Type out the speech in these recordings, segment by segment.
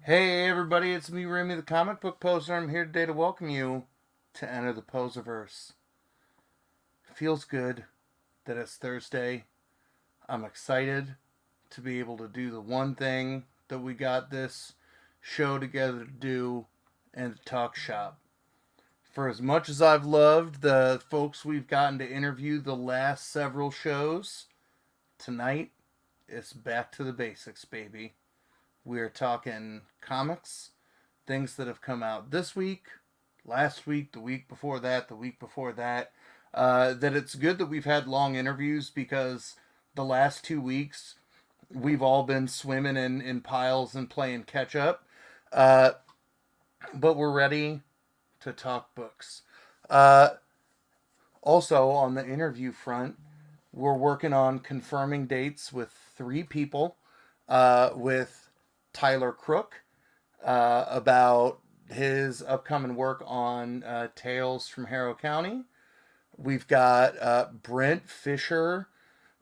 Hey everybody, it's me, Remy the comic book poser. I'm here today to welcome you to enter the Poserverse. It feels good that it's Thursday. I'm excited to be able to do the one thing that we got this show together to do and to talk shop. For as much as I've loved the folks we've gotten to interview the last several shows, tonight it's back to the basics, baby. We're talking comics, things that have come out this week, last week, the week before that, the week before that. That it's good that we've had long interviews because the last 2 weeks we've all been swimming in piles and playing catch up. Uh, but we're ready to talk books. Uh, Also, on the interview front, we're working on confirming dates with 3 people. With Tyler Crook about his upcoming work on Tales from Harrow County. We've got Brent Fisher,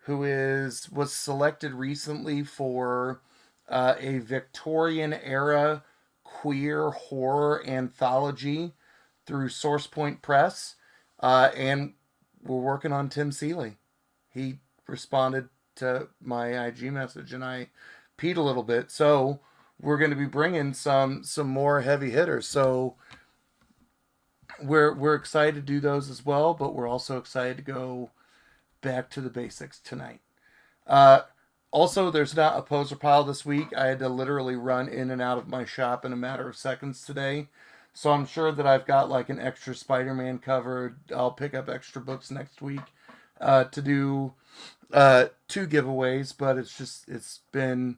who was selected recently for a Victorian era queer horror anthology through SourcePoint Press, and we're working on Tim Seeley. He responded to my IG message, and I peed a little bit. So we're going to be bringing some more heavy hitters. So we're excited to do those as well, but we're also excited to go back to the basics tonight. Uh, Also, there's not a poser pile this week. I had to literally run in and out of my shop in a matter of seconds today. So I'm sure that I've got like an extra Spider-Man cover. I'll pick up extra books next week to do 2 giveaways, but it's been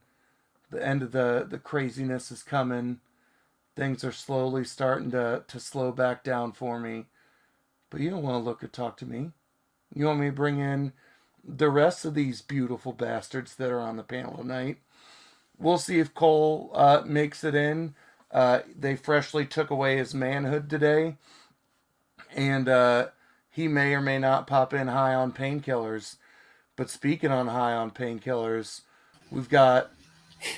the end of the craziness is coming. Things are slowly starting to slow back down for me. But you don't want to look or talk to me. You want me to bring in the rest of these beautiful bastards that are on the panel tonight. We'll see if Cole makes it in. They freshly took away his manhood today, and he may or may not pop in high on painkillers. But speaking on high on painkillers, we've got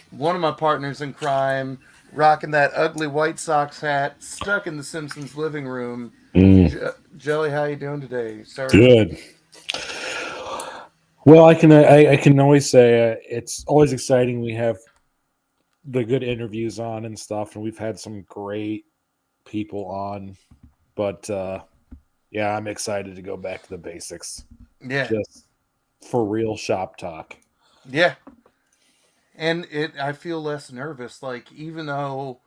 one of my partners in crime rocking that ugly White Sox hat, stuck in the Simpsons living room. Jelly, how you doing today, sir? Good. Well, I can always say it's always exciting. We have the good interviews on and stuff, and we've had some great people on. But yeah, I'm excited to go back to the basics, Yeah, just for real shop talk. yeah. And I feel less nervous. Like even though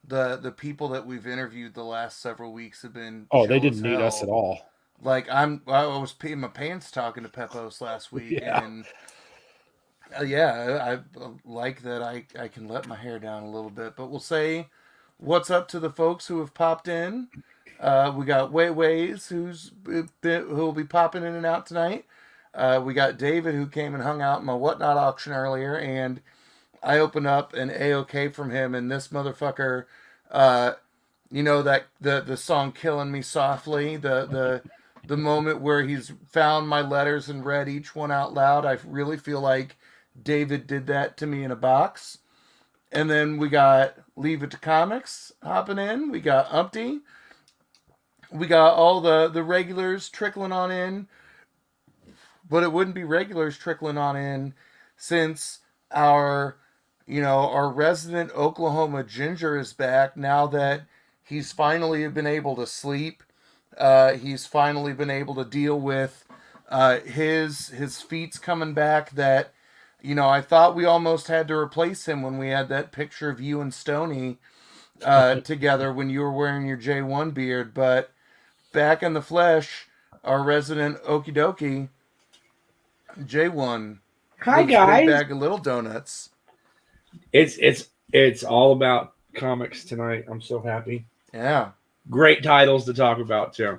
the people that we've interviewed the last several weeks have been Oh, they chill as didn't need us at hell. all. Like I was peeing my pants talking to Pepos last week, Yeah. and yeah, I like that I can let my hair down a little bit. But we'll say what's up to the folks who have popped in. We got Ways who'll be popping in and out tonight. We got David who came and hung out in my whatnot auction earlier, and I opened up an AOK from him, and this motherfucker, uh, you know that the song "Killing Me Softly," the moment where he's found my letters and read each one out loud. I really feel like David did that to me in a box. And then we got Leave It to Comics hopping in. We got Umpty. We got all the regulars trickling on in, but it wouldn't be regulars trickling on in since our our resident Oklahoma Ginger is back now that he's finally been able to sleep. He's finally been able to deal with his feet's coming back. That I thought we almost had to replace him when we had that picture of you and Stony together when you were wearing your J1 beard. But back in the flesh, our resident Okie Dokie J1 Hi with his big guys. bag of little donuts. It's all about comics tonight. I'm so happy. Yeah. Great titles to talk about too.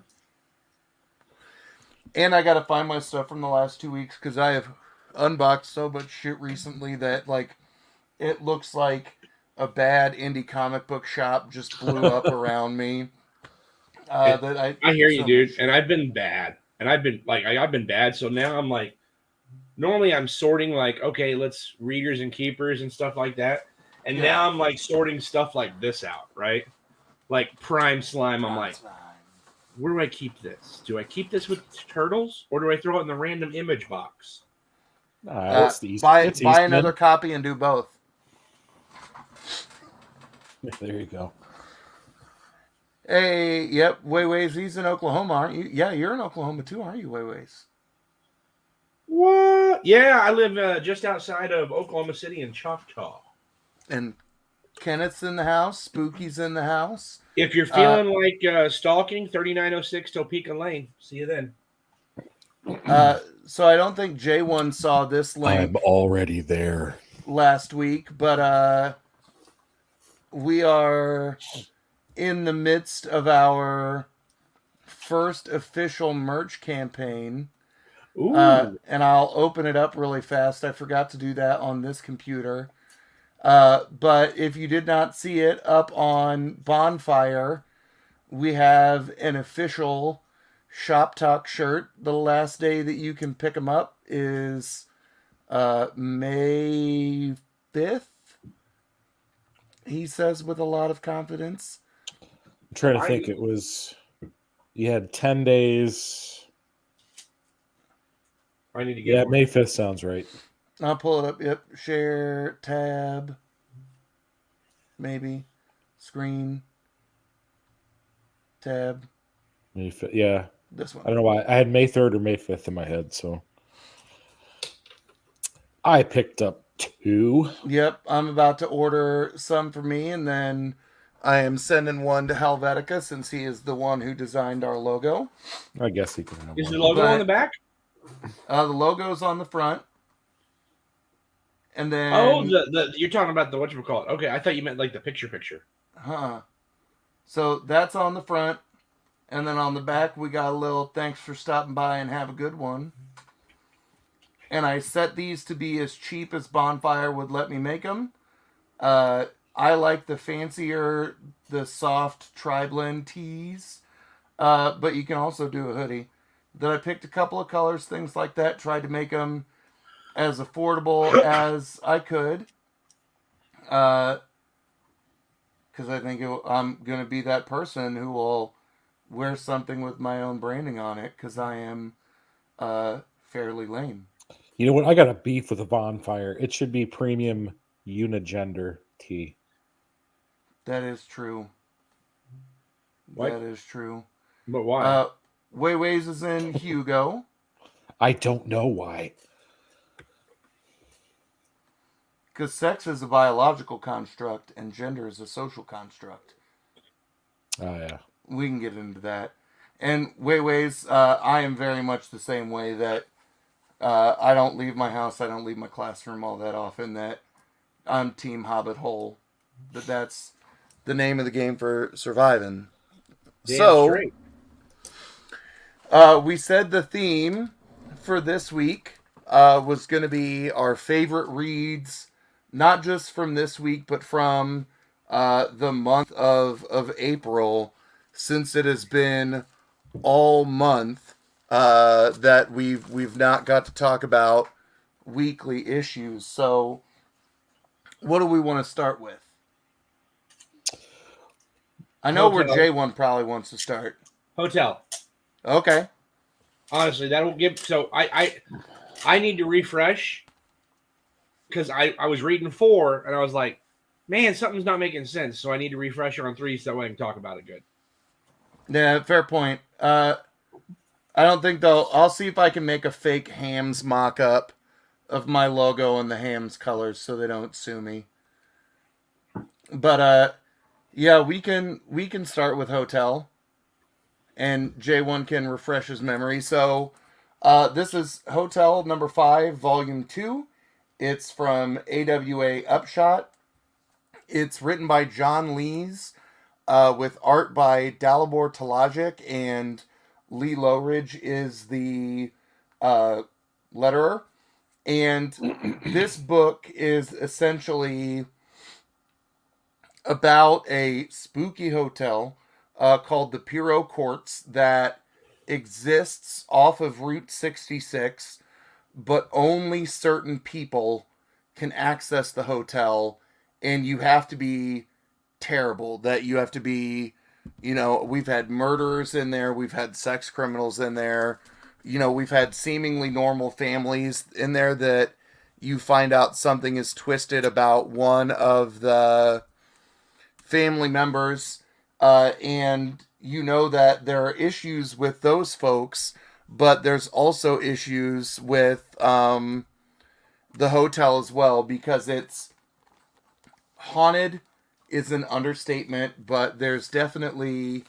And I gotta find my stuff from the last 2 weeks because I have unboxed so much shit recently that like it looks like a bad indie comic book shop just blew up around me. That I hear you, so much dude. And shit. I've been bad. And I've been like I've been bad. So now I'm like normally I'm sorting like okay, let's readers and keepers and stuff like that. And Yeah. now I'm like sorting stuff like this out, right? Like Prime Slime. I'm like, where do I keep this? Do I keep this with turtles, or do I throw it in the random image box? It's the buy Eastman. another copy and do both. There you go. Hey, yep, Wayways, he's in Oklahoma, aren't you? Yeah, you're in Oklahoma too, aren't you, Wayways? What? Yeah, I live just outside of Oklahoma City in Choctaw. And Kenneth's in the house, Spooky's in the house. If you're feeling like stalking, 3906 Topeka Lane. See you then. So I don't think J1 saw this link I'm already there. last week, but we are in the midst of our first official merch campaign. Ooh. And I'll open it up really fast. I forgot to do that on this computer. But if you did not see it up on Bonfire, we have an official Shop Talk shirt. The last day that you can pick them up is May 5th. He says with a lot of confidence. I'm trying to think. It was, you had 10 days. I need to get May 5th sounds right. I'll pull it up. Yep. Share, tab, maybe, screen, tab. May 5th, yeah. This one. I don't know why. I had May 3rd or May 5th in my head, so I picked up 2. Yep. I'm about to order some for me, and then I am sending one to Helvetica since he is the one who designed our logo. I guess he can have Is one. the logo on the back? The logo's on the front. And then you're talking about the whatchamacallit. Okay, I thought you meant like the picture. So that's on the front. And then on the back we got a little thanks for stopping by and have a good one. And I set these to be as cheap as Bonfire would let me make them. I like the fancier, the soft tri-blend tees. But you can also do a hoodie. Then I picked a couple of colors, things like that. Tried to make them as affordable as I could. Because I think I'm going to be that person who will wear something with my own branding on it. Because I am fairly lame. You know what? I got a beef with a Bonfire. It should be premium unigender tee. That is true. What? That is true. But why? Wayways is in Hugo. I don't know why. Because sex is a biological construct and gender is a social construct. Oh, yeah. We can get into that. And Wayways, I am very much the same way that I don't leave my house, I don't leave my classroom all that often, that I'm Team Hobbit Hole. That's the name of the game for surviving. Damn so, straight. We said the theme for this week was going to be our favorite reads, not just from this week, but from the month of April, since it has been all month that we've not got to talk about weekly issues. So, what do we want to start with? I know where J1 probably wants to start. Hotel. Okay. Honestly, that'll give. So I need to refresh because I was reading 4 and I was like, man, something's not making sense. So I need to refresh on 3 so that way I can talk about it good. Yeah, fair point. I don't think they'll. I'll see if I can make a fake Hams mock-up of my logo and the Hams colors so they don't sue me. But yeah, we can start with Hotel, and J1 can refresh his memory. So this is Hotel number 5, volume 2. It's from AWA Upshot. It's written by John Lees, with art by Dalibor Talajic, and Lee Lowridge is the letterer. And this book is essentially about a spooky hotel called the Piro Courts that exists off of Route 66, but only certain people can access the hotel and you have to be terrible, that you have to be, we've had murderers in there, we've had sex criminals in there, we've had seemingly normal families in there that you find out something is twisted about one of the family members, and that there are issues with those folks, but there's also issues with the hotel as well, because it's haunted is an understatement, but there's definitely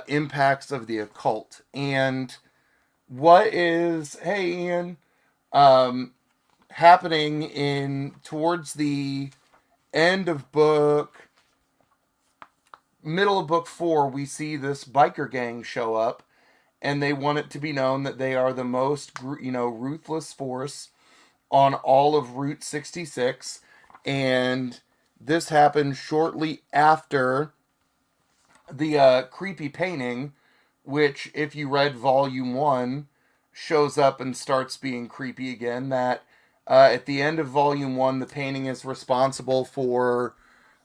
impacts of the occult. And what is, hey Ian, happening in towards the end of middle of book 4, we see this biker gang show up, and they want it to be known that they are the most, ruthless force on all of Route 66, and this happened shortly after the creepy painting, which, if you read Volume 1, shows up and starts being creepy again. That at the end of Volume 1, the painting is responsible for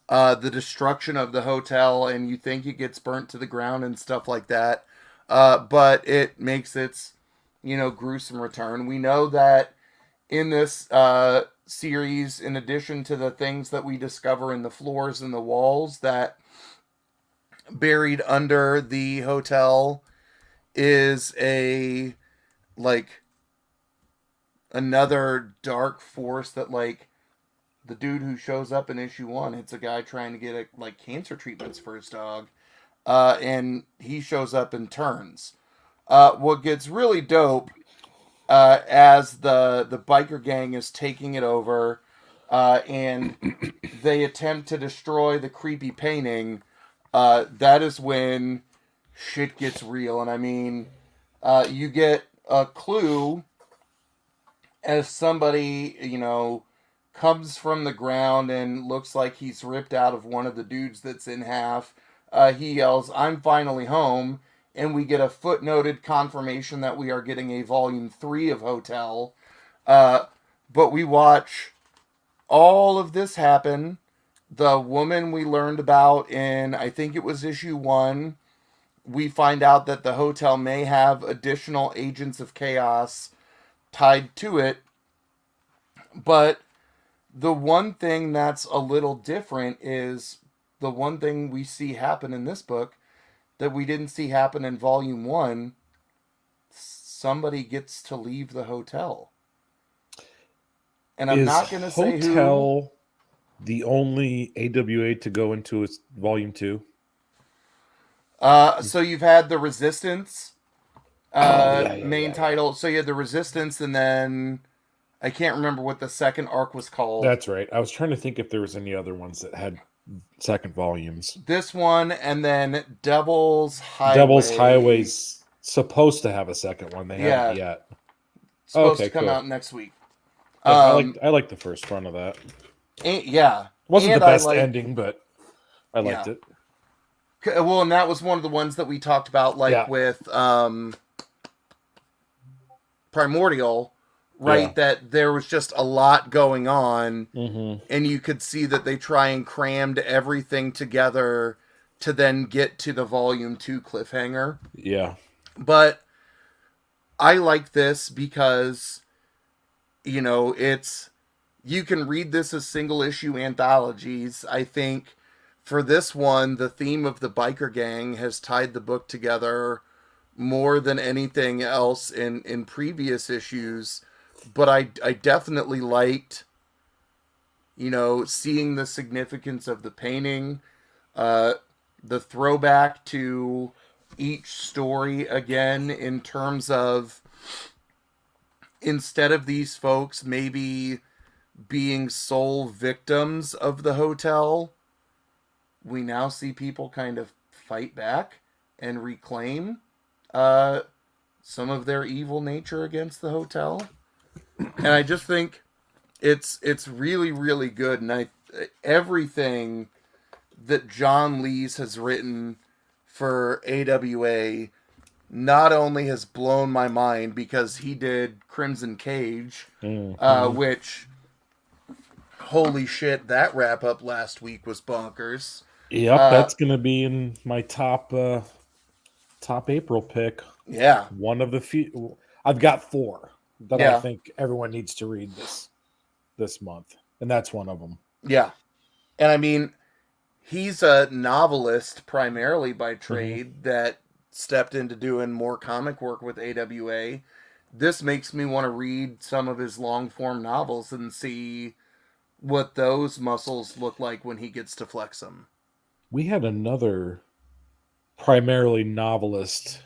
the destruction of the hotel, and you think it gets burnt to the ground and stuff like that. But it makes its, gruesome return. We know that in this series, in addition to the things that we discover in the floors and the walls, that buried under the hotel is another dark force that, the dude who shows up in issue 1, it's a guy trying to get cancer treatments for his dog, and he shows up and turns. What gets really dope, as the biker gang is taking it over, and they attempt to destroy the creepy painting, that is when shit gets real. And I mean, you get a clue as somebody, comes from the ground and looks like he's ripped out of one of the dudes that's in half. He yells, "I'm finally home." And we get a footnoted confirmation that we are getting a Volume 3 of Hotel. But we watch all of this happen. The woman we learned about in, I think it was issue 1, we find out that the hotel may have additional agents of chaos tied to it. But the one thing that's a little different is the one thing we see happen in this book that we didn't see happen in Volume 1. Somebody gets to leave the hotel. And I'm not going to say who. Hotel the only AWA to go into its Volume 2? So you've had the Resistance main title. So you had the Resistance, and then I can't remember what the second arc was called. That's right. I was trying to think if there was any other ones that had second volumes. This one, and then Devil's Highway. Devil's Highway's supposed to have a second one. They haven't yet. Supposed to come out next week. I like the first run of that. Wasn't the best ending, but I liked it. Well, and that was one of the ones that we talked about, with Primordial. Right, that there was just a lot going on, and you could see that they try and crammed everything together to then get to the Volume 2 cliffhanger. Yeah. But I like this because, it's, you can read this as single issue anthologies. I think for this one, the theme of the biker gang has tied the book together more than anything else in previous issues. But I definitely liked, seeing the significance of the painting, the throwback to each story again, in terms of, instead of these folks maybe being sole victims of the hotel, we now see people kind of fight back and reclaim some of their evil nature against the hotel. And I just think it's really, really good. And everything that John Lees has written for AWA not only has blown my mind, because he did Crimson Cage, which, Holy shit, that wrap up last week was bonkers. Yep, that's gonna be in my top April pick. Yeah. One of the few. I've got 4 that I think everyone needs to read this month, and that's one of them. Yeah. And I mean, he's a novelist primarily by trade that stepped into doing more comic work with AWA. This makes me want to read some of his long form novels and see what those muscles look like when he gets to flex them. We had another primarily novelist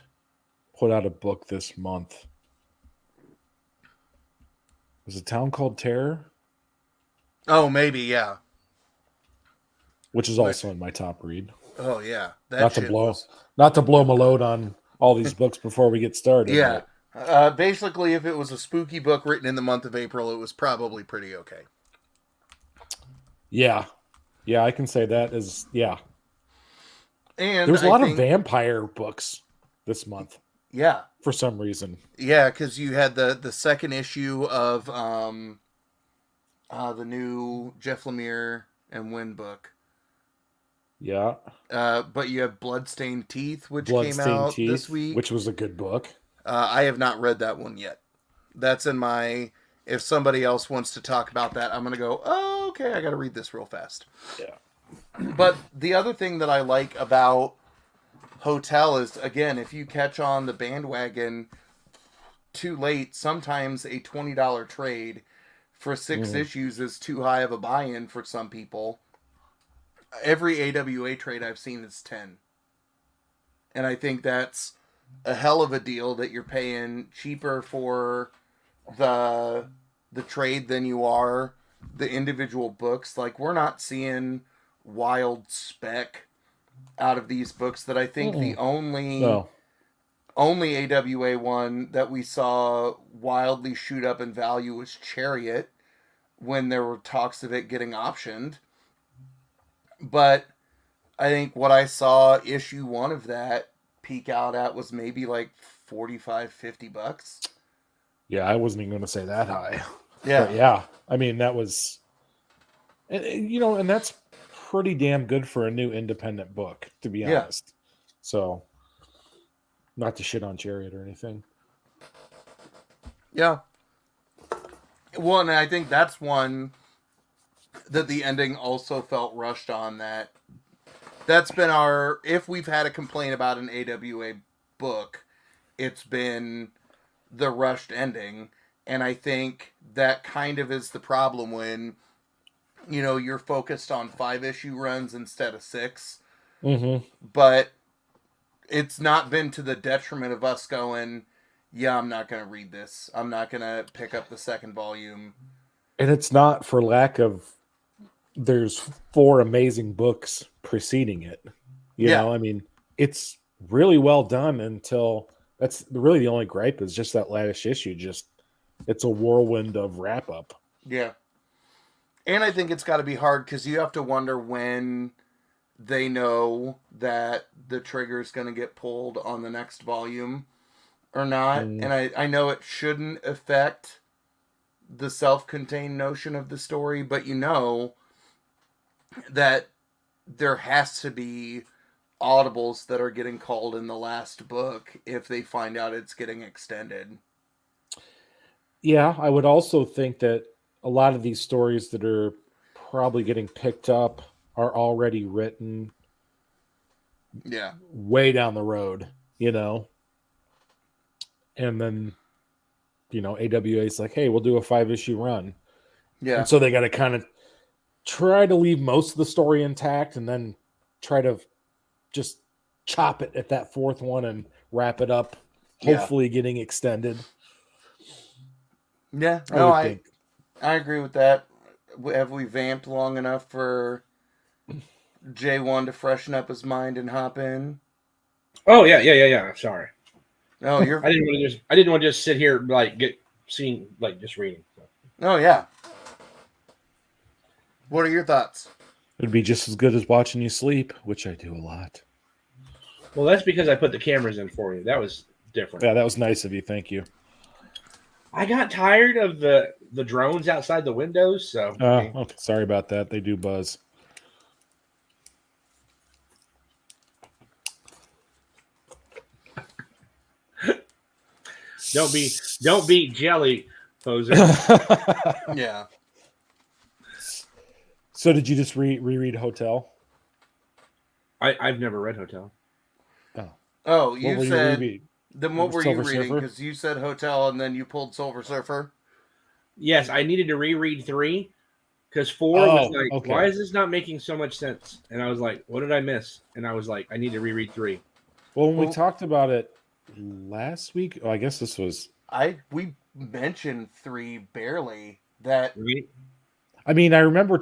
put out a book this month. Was it Town Called Terror? Oh, maybe, yeah. Which is also in my top read. Oh yeah, not to blow my load on all these books before we get started. Yeah, basically, if it was a spooky book written in the month of April, it was probably pretty okay. Yeah, I can say that is And there was a lot of vampire books this month. Yeah, for some reason. Yeah, because you had the second issue of the new Jeff Lemire and Wynn book. Yeah. But you have Bloodstained Teeth, which came out this week. Which was a good book. I have not read that one yet. That's in my... If somebody else wants to talk about that, I'm going to go, oh, okay, I got to read this real fast. Yeah. But the other thing that I like about Hotel is, again, if you catch on the bandwagon too late, sometimes a $20 trade for 6 issues is too high of a buy-in for some people. Every AWA trade I've seen is 10. And I think that's a hell of a deal that you're paying cheaper for the trade than you are the individual books. Like, we're not seeing wild spec out of these books. That I think the only AWA one that we saw wildly shoot up in value was Chariot, when there were talks of it getting optioned. But I think what I saw issue 1 of that peak out at was maybe like $45-50. Yeah, I wasn't even going to say that high. Yeah. But yeah. I mean, that was, and that's pretty damn good for a new independent book, to be honest. So, not to shit on Chariot or anything. Yeah. Well, and I think that's one that the ending also felt rushed on. That's been our... If we've had a complaint about an AWA book, it's been the rushed ending. And I think that kind of is the problem when, you're focused on 5-issue runs instead of 6. Mm-hmm. But it's not been to the detriment of us going, yeah, I'm not going to read this. I'm not going to pick up the second volume. And it's not for lack of... There's 4 amazing books preceding it. You know, I mean, it's really well done until... That's really the only gripe is just that last issue. It's a whirlwind of wrap-up. Yeah. And I think it's got to be hard because you have to wonder when they know that the trigger's going to get pulled on the next volume or not. And I know it shouldn't affect the self-contained notion of the story, but that there has to be audibles that are getting called in the last book if they find out it's getting extended. Yeah, I would also think that a lot of these stories that are probably getting picked up are already written way down the road, And then, AWA is like, hey, we'll do a 5-issue run. Yeah. And so they got to kind of try to leave most of the story intact and then try to just chop it at that 4th one and wrap it up, hopefully getting extended. Yeah, no, I agree with that. Have we vamped long enough for J1 to freshen up his mind and hop in? Oh yeah. Sorry. No, you're. I didn't want to just sit here just reading. So. Oh yeah. What are your thoughts? It'd be just as good as watching you sleep, which I do a lot. Well, that's because I put the cameras in for you. That was different. Yeah, that was nice of you. Thank you. I got tired of the the drones outside the windows. So Okay, sorry about that. They do buzz. don't be jelly, poser. Yeah. So did you just reread Hotel? I've never read Hotel. Oh, What you were said. reading? Then what were you Silver reading? Surfer? Because you said Hotel and then you pulled Silver Surfer. Yes, I needed to reread 3 because 4 was like, okay. why is this not making so much sense? And I was like, what did I miss? And I was like, I need to reread 3. Well, when we talked about it last week, I guess this was. We mentioned 3 barely. That. Right? I mean, I remember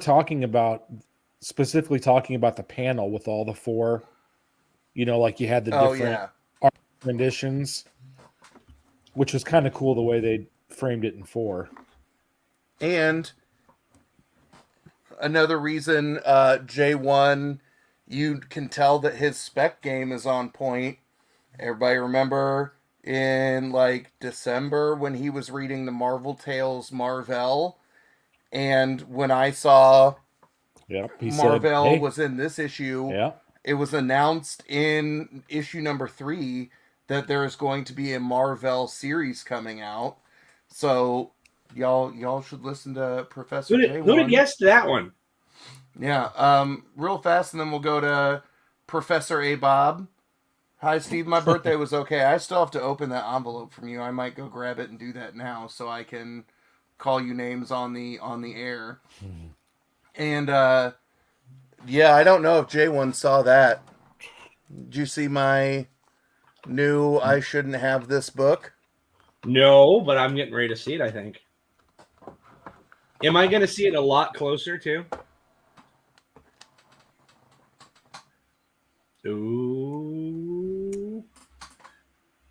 specifically talking about the panel with all the 4. Like you had the different renditions, which was kind of cool the way they framed it in 4. And another reason, J1, you can tell that his spec game is on point. Everybody remember in like December when he was reading the Marvel Tales Marvel, and when I saw Marvel was in this issue, it was announced in issue number 3 that there is going to be a Marvel series coming out. So y'all should listen to Professor J1. Who did guess that one? Yeah, real fast, and then we'll go to Professor A. Bob. Hi, Steve. My birthday was okay. I still have to open that envelope from you. I might go grab it and do that now, so I can call you names on the air. And yeah, I don't know if J1 saw that. Did you see my new I shouldn't have this book? No, but I'm getting ready to see it, I think. Am I going to see it a lot closer, too? Ooh.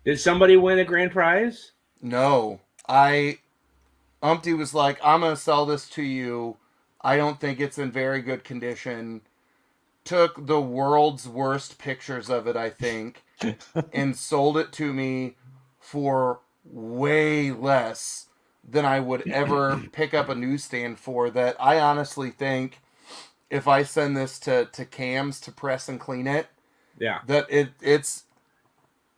Did somebody win a grand prize? No. Umpty was like, I'm going to sell this to you. I don't think it's in very good condition. Took the world's worst pictures of it, I think, and sold it to me for way less than I would ever pick up a newsstand for. That I honestly think if I send this to Cam's to press and clean it, that it's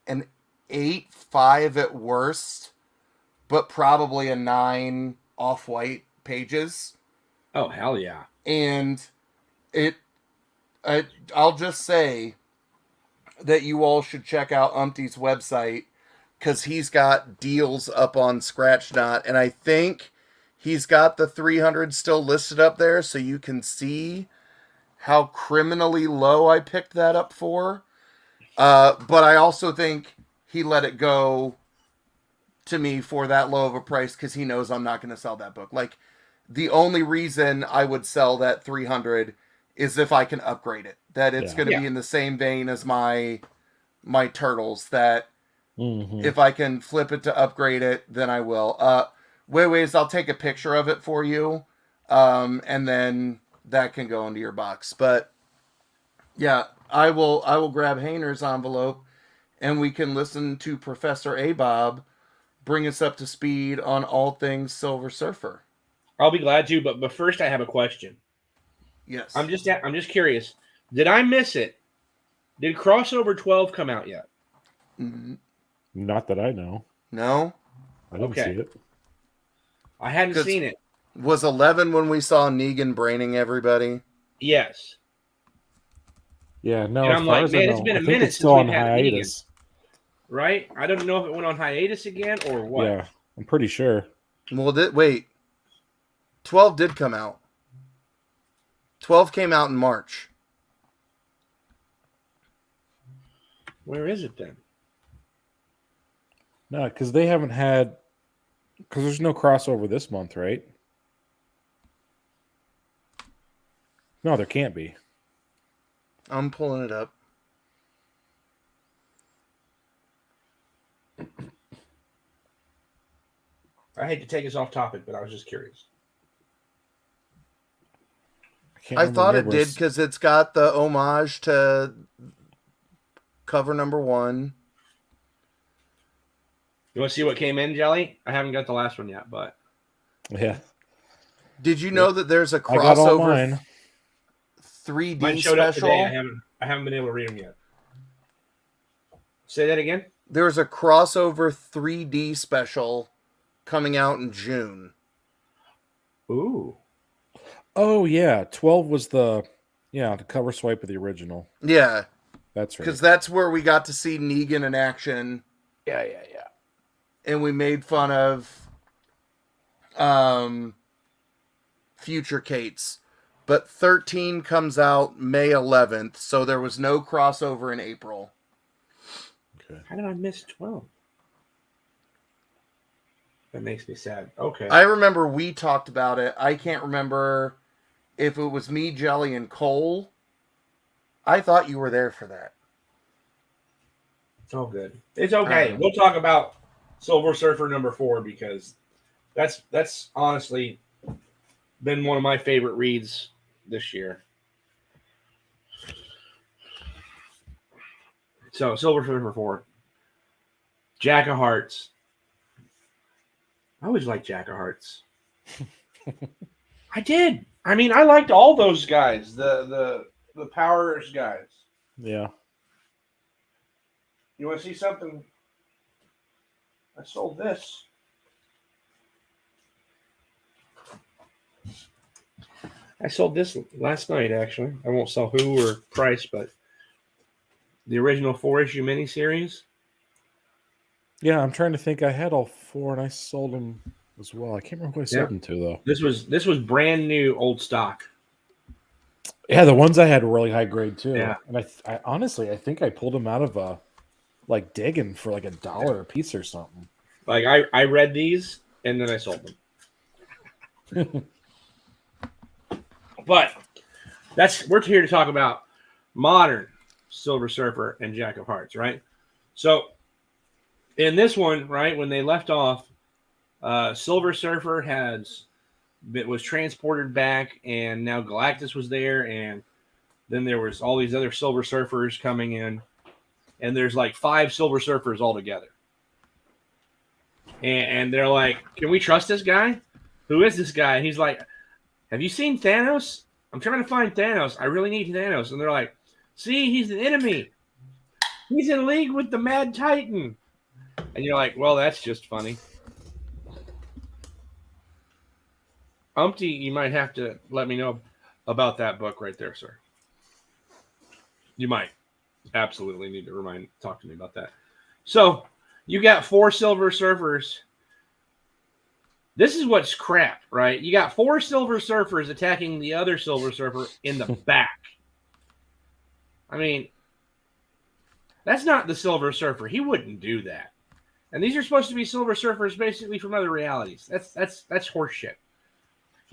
an 8.5 at worst, but probably a 9 off-white pages. Oh, hell yeah. And I'll just say that you all should check out Umpty's website, because he's got deals up on Scratchnot, and I think he's got the 300 still listed up there, so you can see how criminally low I picked that up for. But I also think he let it go to me for that low of a price because he knows I'm not going to sell that book. Like, the only reason I would sell that 300 is if I can upgrade it. That it's going to be in the same vein as my Turtles, that if I can flip it to upgrade it, then I will. Ways, I'll take a picture of it for you, and then that can go into your box. But yeah, I will grab Hayner's envelope, and we can listen to Professor A. Bob bring us up to speed on all things Silver Surfer. I'll be glad to, but first I have a question. Yes. I'm just curious. Did I miss it? Did Crossover 12 come out yet? Not that I know. No? I didn't see it. I hadn't seen it. Was 11 when we saw Negan braining everybody? Yes. Yeah, no. And I'm like, man, it's been a minute since we've had hiatus. Right? I don't know if it went on hiatus again or what. Yeah, I'm pretty sure. Well, wait. 12 did come out. 12 came out in March. Where is it then? No, because they haven't had... Because there's no crossover this month, right? No, there can't be. I'm pulling it up. I hate to take us off topic, but I was just curious. I thought it did because it's got the homage to cover number 1. You want to see what came in, Jelly? I haven't got the last one yet, but... Yeah. Did you know that there's a I got all crossover mine. 3D Mine showed up special? today. I haven't been able to read them yet. Say that again. There's a crossover 3D special coming out in June. Ooh. Oh yeah, 12 was the cover swipe of the original. Yeah, That's right. because that's where we got to see Negan in action, Yeah. and we made fun of Future Kate's. But 13 comes out May 11th, so there was no crossover in April. Okay. How did I miss 12? That makes me sad. Okay. I remember we talked about it. I can't remember if it was me, Jelly, and Cole. I thought you were there for that. It's all good. It's okay. We'll talk about Silver Surfer #4 because that's honestly been one of my favorite reads this year. So Silver Surfer 4. Jack of Hearts. I always liked Jack of Hearts. I did. I mean, I liked all those guys. The Powers guys. Yeah. You want to see something? I sold this. I sold this last night, actually. I won't sell who or price, but the original 4-issue miniseries. Yeah, I'm trying to think. I had all 4 and I sold them as well. I can't remember who I sold them to though. This was brand new old stock. Yeah, the ones I had were really high grade too. Yeah. And I honestly, I think I pulled them out of like digging for like $1 a piece or something. Like I read these and then I sold them. But we're here to talk about modern Silver Surfer and Jack of Hearts, right? So in this one, right, when they left off, Silver Surfer was transported back, and now Galactus was there, and then there was all these other Silver Surfers coming in, and there's like 5 Silver Surfers all together. And they're like, "Can we trust this guy? Who is this guy?" And he's like, "Have you seen Thanos? I'm trying to find Thanos. I really need Thanos." And they're like, "See, he's an enemy. He's in league with the Mad Titan." And you're like, "Well, that's just funny." Umpty, you might have to let me know about that book right there, sir. You might absolutely need to talk to me about that. So you got 4 Silver Surfers. This is what's crap, right? You got 4 Silver Surfers attacking the other Silver Surfer in the back. I mean, that's not the Silver Surfer. He wouldn't do that. And these are supposed to be Silver Surfers basically from other realities. That's horseshit.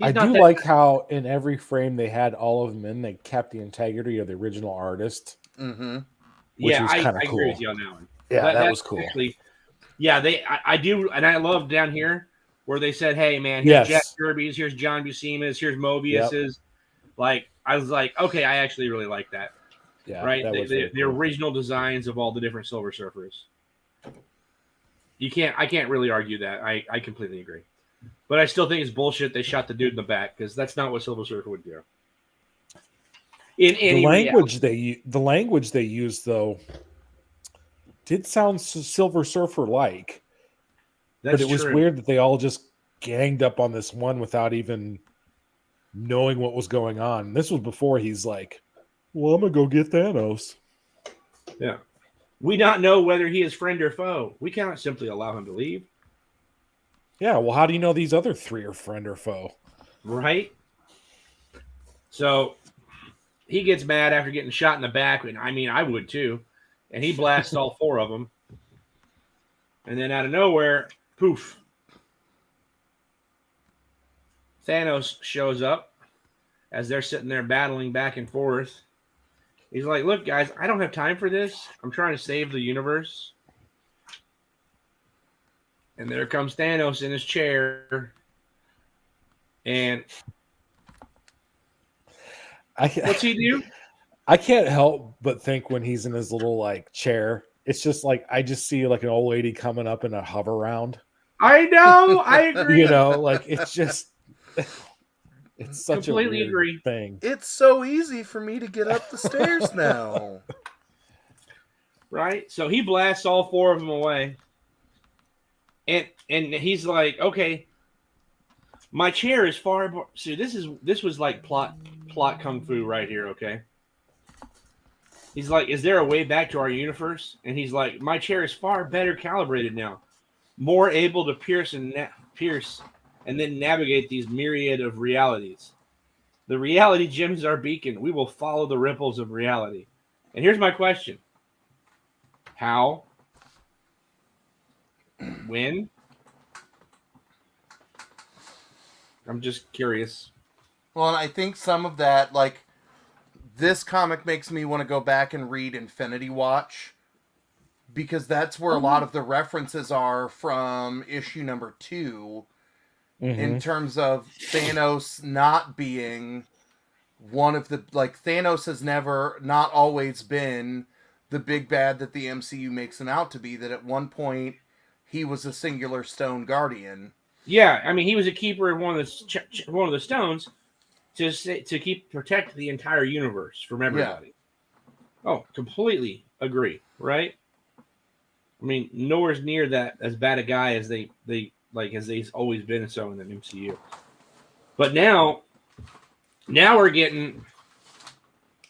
I do like how in every frame they had all of them in. They kept the integrity of the original artist. Mm-hmm. Which was I kind of cool. agree with you on that one. Yeah, that was cool. Actually, yeah, I do, and I love down here where they said, "Hey, man, here's Jack Kirby's, here's John Buscema's, here's Mobius's." Yep. Like, I was like, okay, I actually really like that. Yeah, right. The original designs of all the different Silver Surfers. I can't really argue that. I completely agree. But I still think it's bullshit they shot the dude in the back because that's not what Silver Surfer would do. The language they used though did sound Silver Surfer like, but it was weird that they all just ganged up on this one without even knowing what was going on. This was before he's like, "Well, I'm gonna go get Thanos." Yeah, we not know whether he is friend or foe. We cannot simply allow him to leave. Yeah, well, how do you know these other 3 are friend or foe? Right? So he gets mad after getting shot in the back, and I mean, I would too. And he blasts all 4 of them. And then out of nowhere, poof. Thanos shows up as they're sitting there battling back and forth. He's like, "Look, guys, I don't have time for this. I'm trying to save the universe." And there comes Thanos in his chair. And what's he do? I can't help but think when he's in his little like chair, it's just like I just see like an old lady coming up in a hover round. I know. I agree. You know, like it's just it's such Completely a weird agree. thing. It's so easy for me to get up the stairs now. Right? So he blasts all 4 of them away. And he's like, okay, my chair is far. See, this was like plot kung fu right here. Okay. He's like, is there a way back to our universe? And he's like, my chair is far better calibrated now, more able to pierce and then navigate these myriad of realities. The reality gem is our beacon. We will follow the ripples of reality. And here's my question: how? When? I'm just curious. Well, and I think some of that, like, this comic makes me want to go back and read Infinity Watch, because that's where a lot of the references are from issue number 2, in terms of Thanos not being one of the, like, Thanos has not always been the big bad that the MCU makes him out to be, that at one point he was a singular stone guardian. Yeah, I mean, he was a keeper of one of the stones to protect the entire universe from everybody. Yeah. Oh, completely agree. Right? I mean, nowhere's near that as bad a guy as they've always been so in the MCU. But now we're getting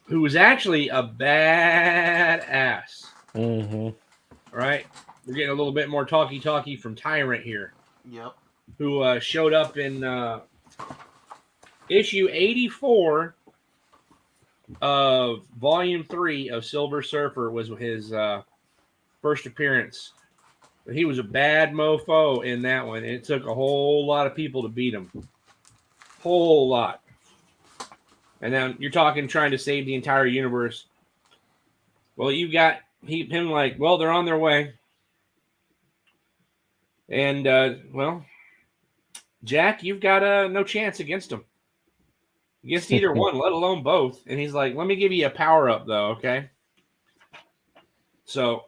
who was actually a badass. Right? We're getting a little bit more talky from Tyrant here. Yep. Who showed up in issue 84 of Volume 3 of Silver Surfer was his first appearance. But he was a bad mofo in that one. It took a whole lot of people to beat him. Whole lot. And then you're talking trying to save the entire universe. Well, you got him like, well, they're on their way. And, well, Jack, you've got no chance against him. Against either one, let alone both. And he's like, let me give you a power up, though, okay? So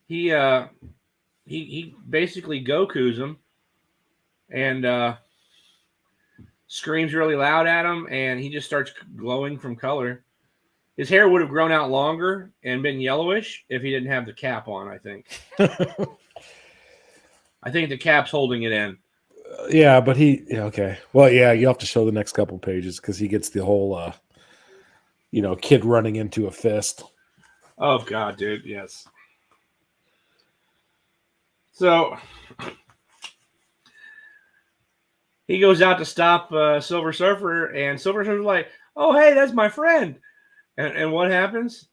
he basically Goku's him and screams really loud at him, and he just starts glowing from color. His hair would have grown out longer and been yellowish if he didn't have the cap on, I think. I think the cap's holding it in. Yeah, but okay. Well, yeah, you have to show the next couple pages because he gets the whole, kid running into a fist. Oh, God, dude, yes. So he goes out to stop Silver Surfer, and Silver Surfer's like, oh, hey, that's my friend. And what happens?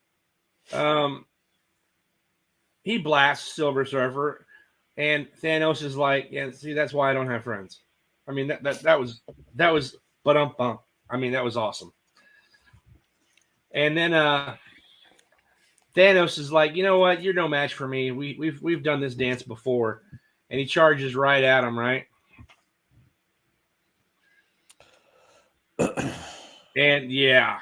He blasts Silver Surfer, and Thanos is like, yeah, see, that's why I don't have friends. I mean, that was but I mean, that was awesome. And then Thanos is like, you know what? You're no match for me. We've done this dance before. And he charges right at him, right? And yeah.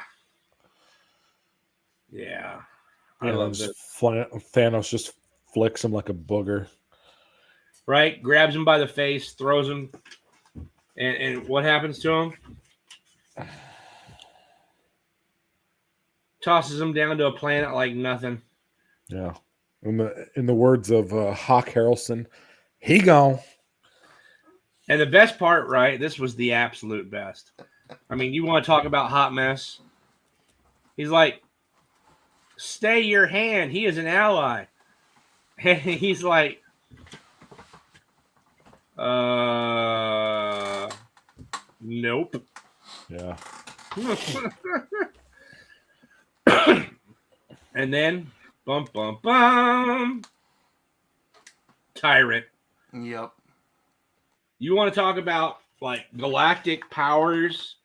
I love it. Thanos just flicks him like a booger. Right? Grabs him by the face, throws him. And what happens to him? Tosses him down to a planet like nothing. Yeah. In the words of Hawk Harrelson, he gone. And the best part, right? This was the absolute best. I mean, you want to talk about hot mess? He's like, stay your hand. He is an ally. And he's like, nope. Yeah. And then, bum. Tyrant. Yep. You want to talk about like galactic powers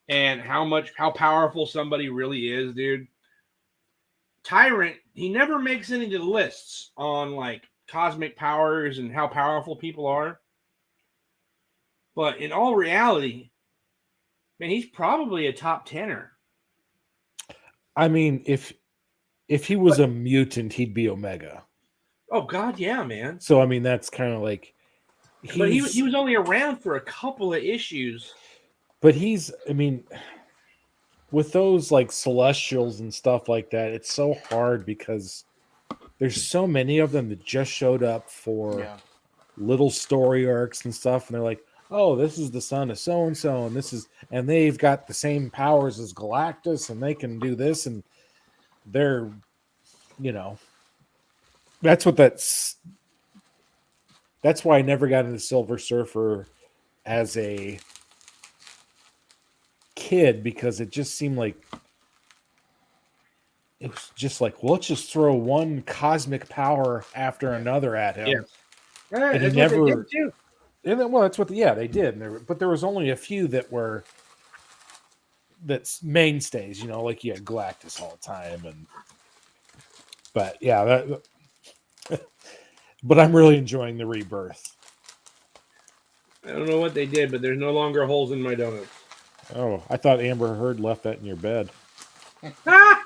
and how powerful somebody really is, dude? Tyrant, he never makes any of the lists on like cosmic powers and how powerful people are. But in all reality, man, he's probably a top 10er. I mean, if he was a mutant, he'd be Omega. Oh God, yeah, man. So I mean, that's kind of like But he was only around for a couple of issues. But I mean, with those like Celestials and stuff like that, it's so hard because there's so many of them that just showed up for Yeah. little story arcs and stuff, and they're like, oh, this is the son of so and so, and they've got the same powers as Galactus, and they can do this, and they're, you know, that's why I never got into Silver Surfer as a kid, because it just seemed like it was just like, well, let's just throw one cosmic power after another at him. Yeah. Yeah, And that's he what never, they did too. and then, well, that's what they did. But there was only a few that's mainstays, you know, like you had Galactus all the time, but yeah, but I'm really enjoying the rebirth. I don't know what they did, but there's no longer holes in my donuts. Oh, I thought Amber Heard left that in your bed. Ah!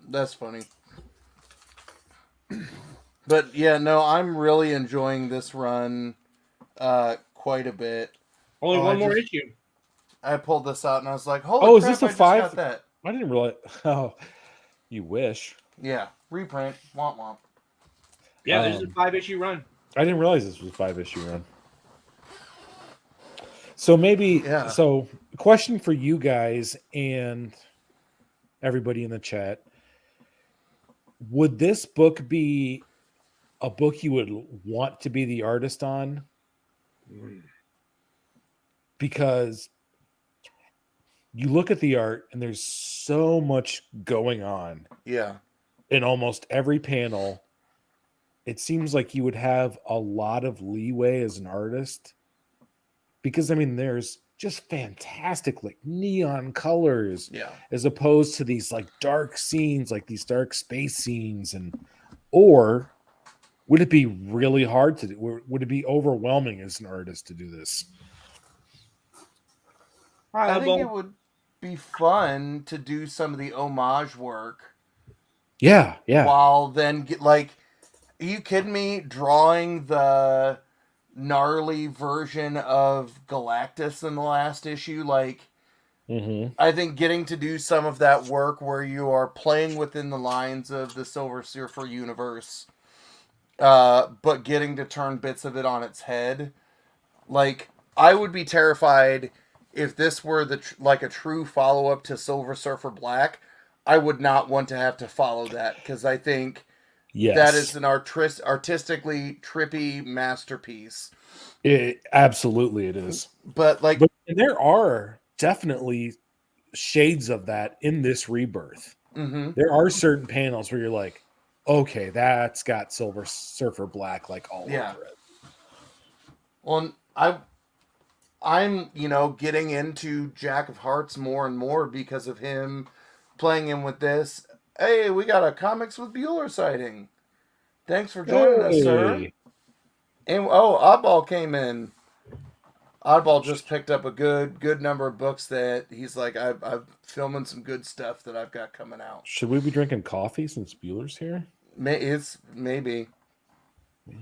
That's funny. But yeah, no, I'm really enjoying this run quite a bit. Only one more issue. I pulled this out and I was like, holy crap, is this a I just 5? got that. I didn't realize. Oh, you wish. Yeah, reprint. Womp womp. Yeah, this is a 5-issue run. I didn't realize this was a 5-issue run. So maybe, So question for you guys and everybody in the chat. Would this book be a book you would want to be the artist on? Because you look at the art and there's so much going on. Yeah. In almost every panel. It seems like you would have a lot of leeway as an artist. Because, I mean, there's just fantastic, like, neon colors. Yeah. As opposed to these, like, dark scenes, like these dark space scenes. Or would it be really hard to do? Would it be overwhelming as an artist to do this? I think it would be fun to do some of the homage work. Yeah. While then, are you kidding me? Drawing the gnarly version of Galactus in the last issue, I think getting to do some of that work where you are playing within the lines of the Silver Surfer universe, but getting to turn bits of it on its head. I would be terrified if this were a true follow-up to Silver Surfer Black. I would not want to have to follow that, because I think that is an artistically trippy masterpiece. Absolutely it is. But there are definitely shades of that in this rebirth. Mm-hmm. There are certain panels where you're like, okay, that's got Silver Surfer Black all over it. Well, I'm getting into Jack of Hearts more and more because of him playing in with this. Hey, we got a Comics with Bueller sighting. Thanks for joining us, sir. And Oddball came in. Oddball just picked up a good number of books that he's like, I'm filming some good stuff that I've got coming out. Should we be drinking coffee since Bueller's here? Maybe.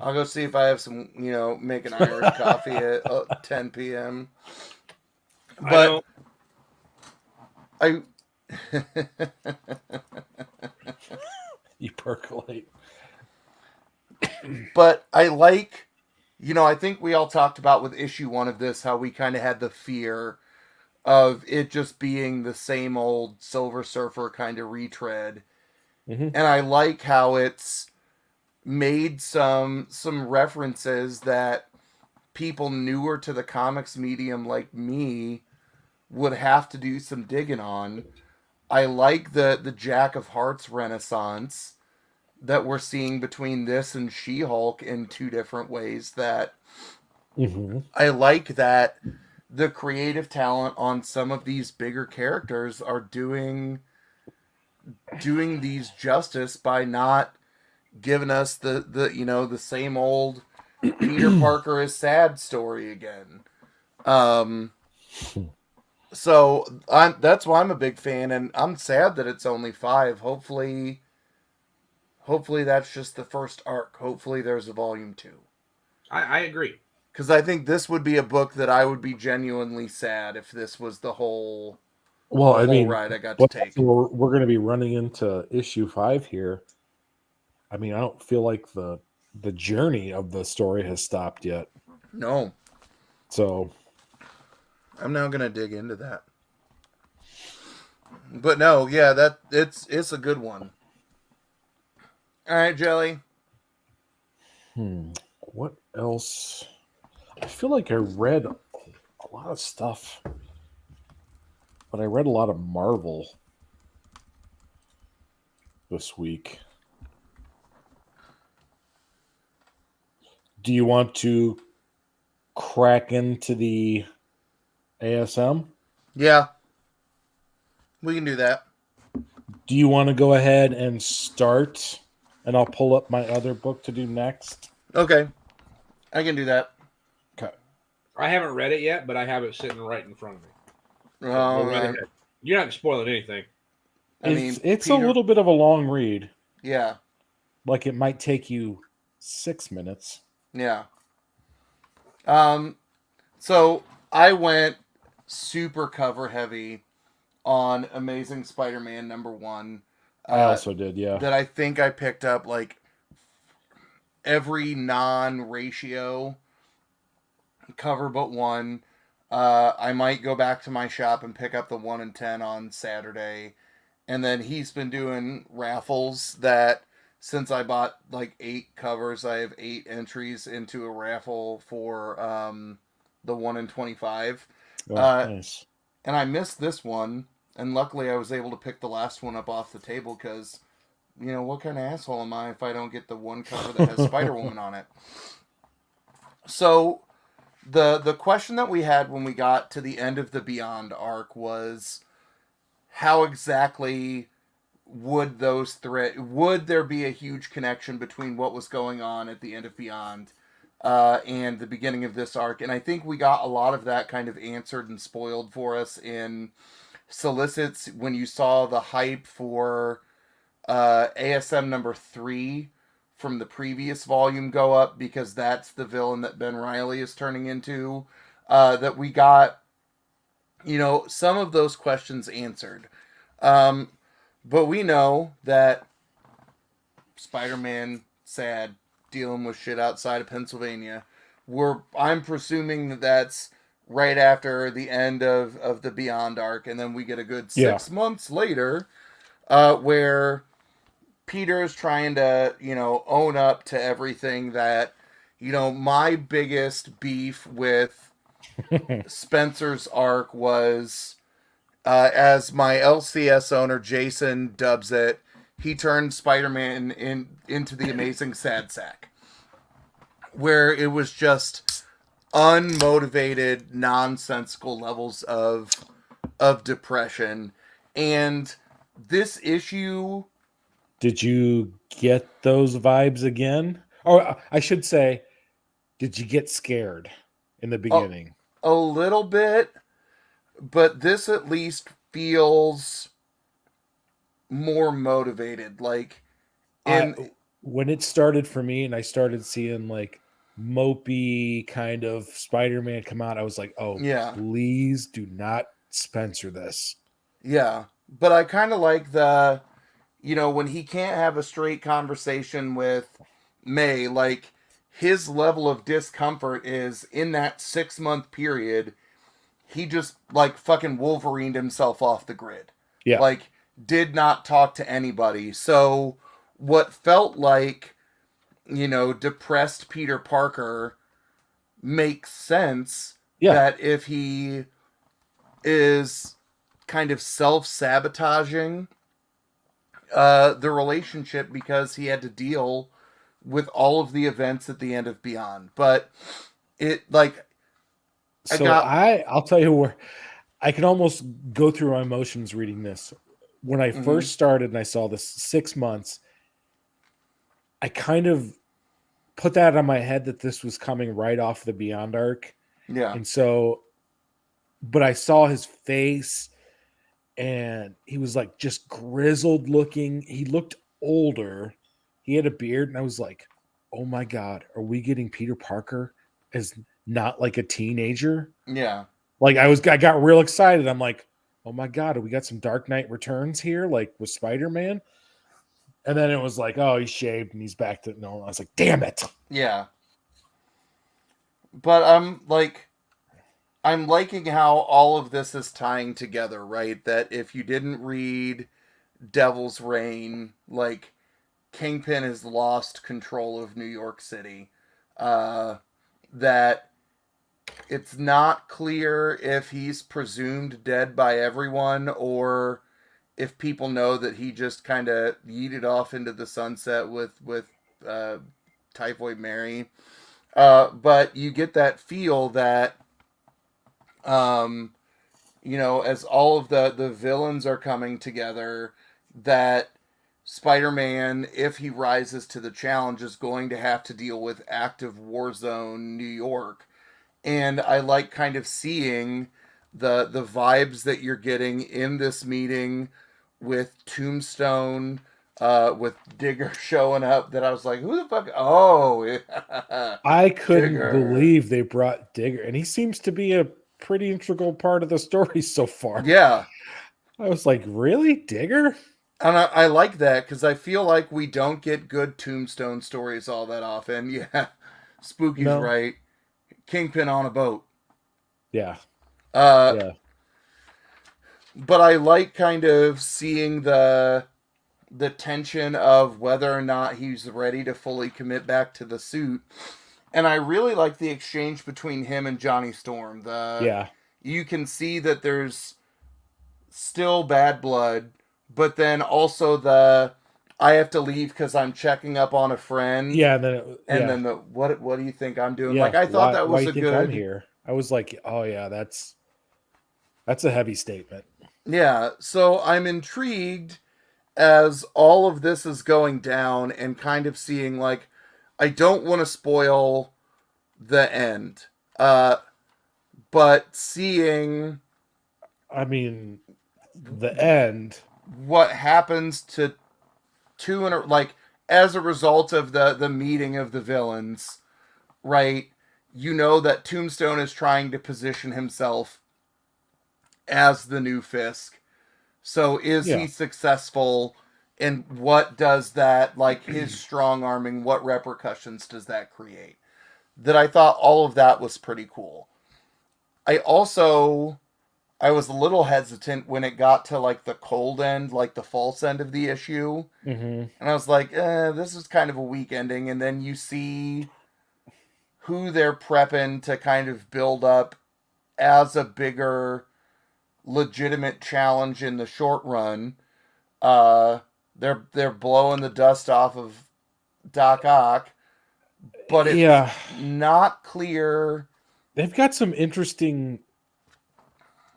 I'll go see if I have some, make an Irish coffee at 10 p.m. But You percolate. But I I think we all talked about with issue 1 of this, how we kind of had the fear of it just being the same old Silver Surfer kind of retread. Mm-hmm. And I like how it's made some references that people newer to the comics medium like me would have to do some digging on. I like the Jack of Hearts renaissance that we're seeing between this and She-Hulk in 2 different ways. That I like that the creative talent on some of these bigger characters are doing these justice by not giving us the same old Peter Parker is sad story again. So that's why I'm a big fan, and I'm sad that it's only 5. Hopefully hopefully that's just the first arc. Hopefully there's a volume 2. I agree. Because I think this would be a book that I would be genuinely sad if this was the whole ride I got to take. We're going to be running into issue 5 here. I mean, I don't feel like the journey of the story has stopped yet. No. So I'm now going to dig into that. But no, yeah, it's a good one. All right, Jelly. What else? I feel like I read a lot of stuff, but I read a lot of Marvel this week. Do you want to crack into the ASM? Yeah. We can do that. Do you want to go ahead and start, and I'll pull up my other book to do next? Okay. I can do that. Okay. I haven't read it yet, but I have it sitting right in front of me. So All go right right. ahead. You're not spoiling anything. It's a little bit of a long read. Yeah. Like it might take you 6 minutes. Yeah. So I went super cover heavy on Amazing Spider-Man #1. I also did, yeah. That I think I picked up like every non-ratio cover but one. I might go back to my shop and pick up the 1 in 10 on Saturday. And then he's been doing raffles that since I bought like 8 covers, I have 8 entries into a raffle for the 1 in 25. Nice. And I missed this one. And luckily I was able to pick the last one up off the table because, you know, what kind of asshole am I if I don't get the one cover that has Spider-Woman on it? So the question that we had when we got to the end of the Beyond arc was how exactly would there be a huge connection between what was going on at the end of Beyond and the beginning of this arc? And I think we got a lot of that kind of answered and spoiled for us in solicits when you saw the hype for ASM #3 from the previous volume go up because that's the villain that Ben Reilly is turning into. That we got, you know, some of those questions answered. But we know that Spider-Man, sad, dealing with shit outside of Pennsylvania. I'm presuming that that's right after the end of the Beyond arc, and then we get a good 6 months later, where Peter is trying to, you know, own up to everything that, you know, my biggest beef with Spencer's arc was, as my LCS owner Jason dubs it, he turned Spider-Man into the Amazing Sad Sack, where it was just unmotivated, nonsensical levels of depression. And this issue, did you get those vibes again? Or I should say, did you get scared in the beginning? A little bit, but this at least feels more motivated. Like, when it started for me and I started seeing like mopey kind of Spider-Man come out, I was like, oh, yeah, please do not Spencer this. Yeah, but I kind of like the, you know, when he can't have a straight conversation with May, like, his level of discomfort is in that 6-month period, he just, like, fucking Wolverined himself off the grid. Yeah. Like, did not talk to anybody. So, what felt like, you know, depressed Peter Parker makes sense. Yeah. That if he is kind of self-sabotaging the relationship because he had to deal with all of the events at the end of Beyond. But it, like, I'll tell you where I can almost go through my emotions reading this. When I first started and I saw this 6 months, I kind of put that on my head that this was coming right off the Beyond arc. Yeah. And so, but I saw his face and he was like just grizzled looking. He looked older he had a beard, and I was like, oh my God, are we getting Peter Parker as not like a teenager? Yeah. Like I got real excited. I'm like, oh my God, we got some Dark Knight Returns here, like with Spider-Man. And then it was like, oh, he's shaved and he's back to normal. I was like, damn it. Yeah. But I'm liking how all of this is tying together, right? That if you didn't read Devil's Reign, like Kingpin has lost control of New York City. That it's not clear if he's presumed dead by everyone or if people know that he just kind of yeeted off into the sunset with Typhoid Mary. But you get that feel that, as all of the villains are coming together, that Spider-Man, if he rises to the challenge, is going to have to deal with active war zone New York. And I like kind of seeing the vibes that you're getting in this meeting with Tombstone, with Digger showing up, that I was like, who the fuck? Oh, yeah. I couldn't Digger. believe they brought Digger, and he seems to be a pretty integral part of the story so far. Yeah. I was like, really? Digger? And I like that because I feel like we don't get good Tombstone stories all that often. Yeah. Spooky's right. Kingpin on a boat. Yeah. Yeah. But I like kind of seeing the tension of whether or not he's ready to fully commit back to the suit. And I really like the exchange between him and Johnny Storm. You can see that there's still bad blood, but then also I have to leave because I'm checking up on a friend. Yeah, then what do you think I'm doing? Yeah, Like I thought that was why a you good. think I'm here. I was like, oh yeah, that's a heavy statement. Yeah, so I'm intrigued as all of this is going down and kind of seeing, like, I don't want to spoil the end, but seeing, I mean, the end, what happens to like as a result of the meeting of the villains, right? You know that Tombstone is trying to position himself as the new Fisk. So is he successful? And what does that, like, his strong arming, what repercussions does that create? That I thought all of that was pretty cool. I was a little hesitant when it got to, like, the cold end, like the false end of the issue. Mm-hmm. And I was like, this is kind of a weak ending. And then you see who they're prepping to kind of build up as a bigger legitimate challenge in the short run. They're blowing the dust off of Doc Ock, but it's not clear. They've got some interesting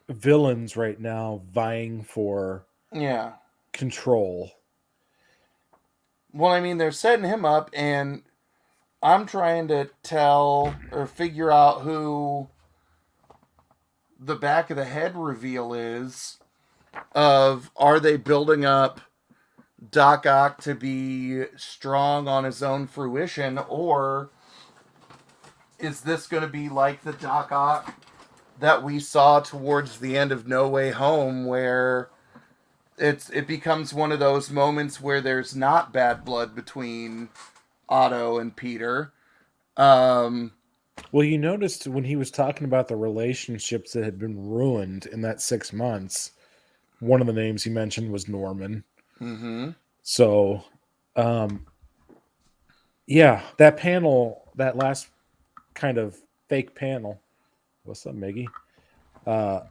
villains right now vying for control. Well, I mean, they're setting him up, and I'm trying to tell or figure out who the back of the head reveal is of, are they building up Doc Ock to be strong on his own fruition, or is this going to be like the Doc Ock that we saw towards the end of No Way Home, where it becomes one of those moments where there's not bad blood between Otto and Peter. Well, you noticed when he was talking about the relationships that had been ruined in that 6 months, one of the names he mentioned was Norman. Mm-hmm. So, that panel, that last kind of fake panel. What's up, Miggy? I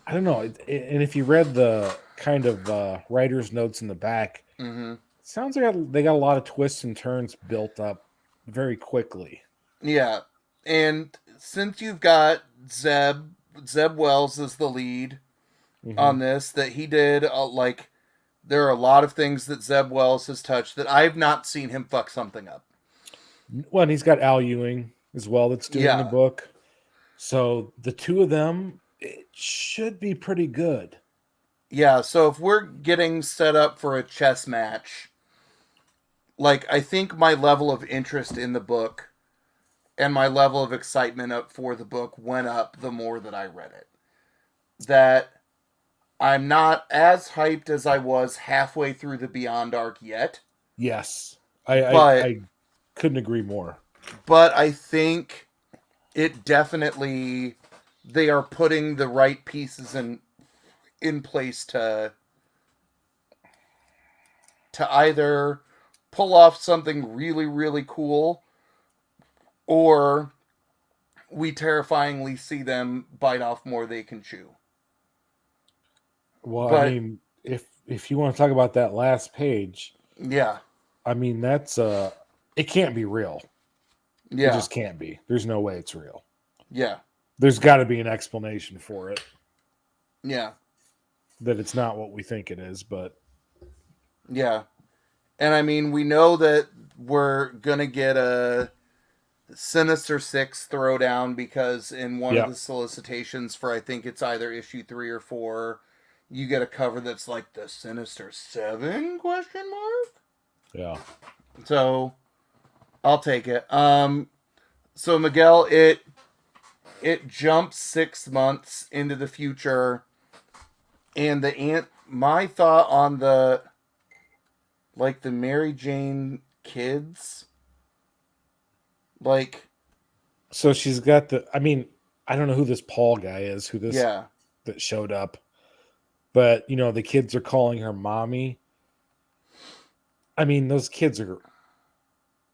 don't know. And if you read the kind of writer's notes in the back, Mm-hmm. it sounds like they got a lot of twists and turns built up very quickly. Yeah. And since you've got Zeb Wells as the lead on this, that he did, there are a lot of things that Zeb Wells has touched that I've not seen him fuck something up. Well, and he's got Al Ewing as well that's doing the book. So the two of them, it should be pretty good. Yeah, so if we're getting set up for a chess match, like, I think my level of interest in the book and my level of excitement up for the book went up the more that I read it. That I'm not as hyped as I was halfway through the Beyond arc yet. Yes. But- I couldn't agree more. But I think it definitely, they are putting the right pieces in place to either pull off something really, really cool, or we terrifyingly see them bite off more they can chew. Well, But- I mean, if you want to talk about that last page, Yeah. I mean, that's it can't be real. It Yeah. just can't be. There's no way it's real. Yeah. There's got to be an explanation for it. Yeah. That it's not what we think it is, but Yeah. And I mean, we know that we're going to get a Sinister Six throwdown because in one of the solicitations for, I think it's either issue 3 or 4, you get a cover that's like the Sinister Seven ? yeah. So I'll take it. So Miguel, it jumps 6 months into the future, and my thought on the Mary Jane kids, so she's got I mean, I don't know who this Paul guy is, that showed up, but the kids are calling her mommy. I mean, those kids are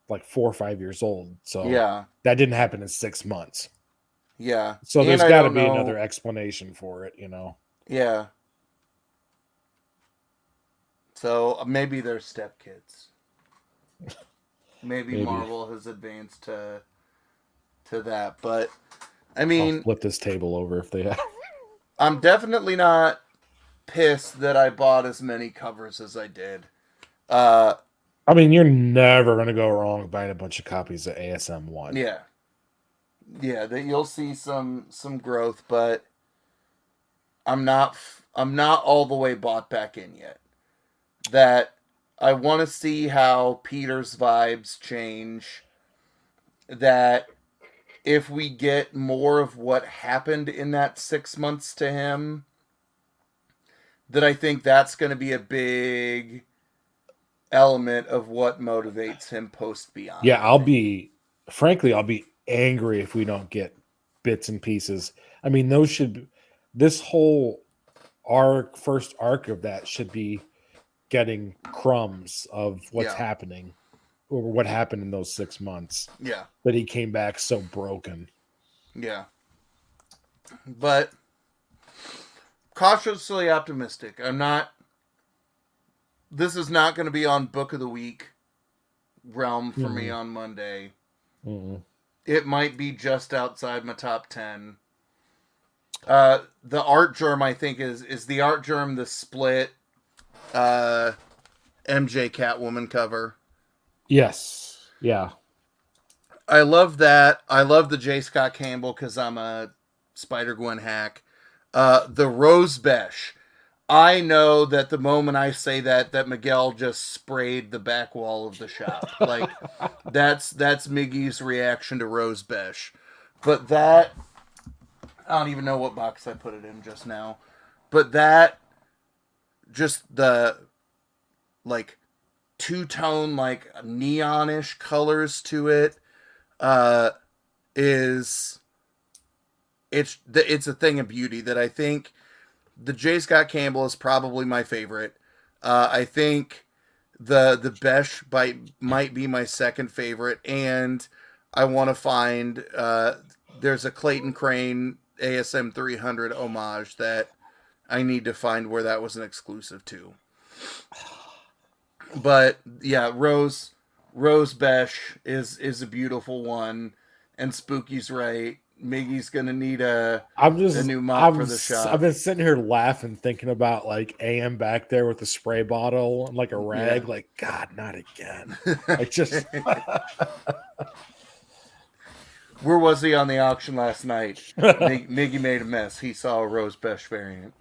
like 4 or 5 years old, so yeah, that didn't happen in 6 months. yeah. So And there's I got to don't be know- another explanation for it, Yeah. So maybe they're stepkids. Maybe Marvel has advanced to that, but I I'll mean, flip this table over if they have. I'm definitely not pissed that I bought as many covers as I did. I mean, you're never going to go wrong buying a bunch of copies of ASM 1. Yeah. Yeah, that you'll see some growth, but I'm not all the way bought back in yet. That I want to see how Peter's vibes change. That if we get more of what happened in that 6 months to him, that I think that's going to be a big element of what motivates him post Beyond. Yeah, I'll be angry if we don't get bits and pieces. I mean, this whole first arc of that should be getting crumbs of what's happening or what happened in those 6 months. Yeah. That he came back so broken. Yeah. But cautiously optimistic. This is not going to be on Book of the Week realm for me on Monday. Mm-hmm. It might be just outside my top 10. The art germ, I think, is the art germ the split MJ Catwoman cover. Yes. Yeah. I love that. I love the J. Scott Campbell because I'm a Spider-Gwen hack. The Rose Besh. I know that the moment I say that Miguel just sprayed the back wall of the shop. Like, that's Miggy's reaction to Rose Besh. But that, I don't even know what box I put it in just now. But that, just the, two-tone, neonish colors to it, it's a thing of beauty that I think the J. Scott Campbell is probably my favorite. I think the Besh might be my second favorite, and I want to find there's a Clayton Crane ASM 300 homage that I need to find where that was an exclusive to. But yeah, Rose Besh is a beautiful one, and Spooky's right. Miggy's gonna need a new mop for the shop. I've been sitting here laughing, thinking about AM back there with the spray bottle and a rag. Yeah. God, not again. I just Where was he on the auction last night? Miggy made a mess. He saw a Rose Besh variant.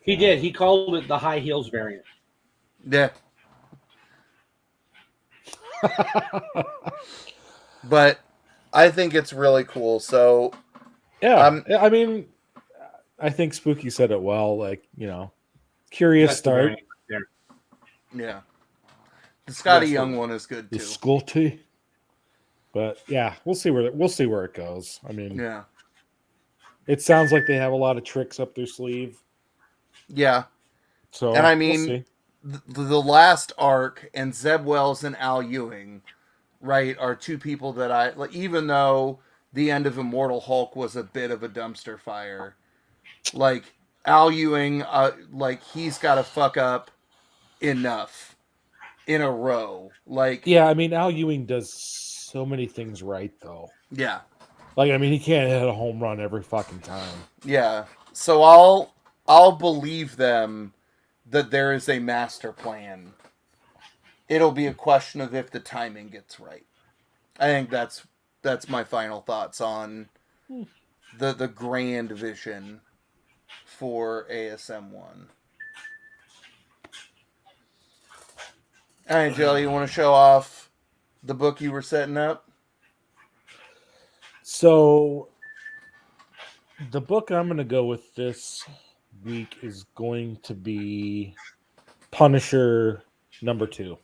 He did. He called it the high heels variant. Yeah. But I think it's really cool. So Yeah, I mean, I think Spooky said it well. Like, curious That's the start. brand there. yeah, the Scotty Yes, Young sir. one is good The too. Sculty. But yeah, we'll see where it goes. I mean, Yeah, it sounds like they have a lot of tricks up their sleeve. yeah, So and I we'll mean see. the last arc and Zeb Wells and Al Ewing, right, are two people that I like. Even though the end of Immortal Hulk was a bit of a dumpster fire, like Al Ewing, like he's got to fuck up enough in a row. Like, Yeah, I mean, Al Ewing does so many things right, though. yeah, Like, I mean, he can't hit a home run every fucking time. yeah. So I'll believe them that there is a master plan. It'll be a question of if the timing gets right. I think that's my final thoughts on the grand vision for ASM1. All right, Jelly, you want to show off the book you were setting up? So, the book I'm going to go with this week is going to be Punisher #2.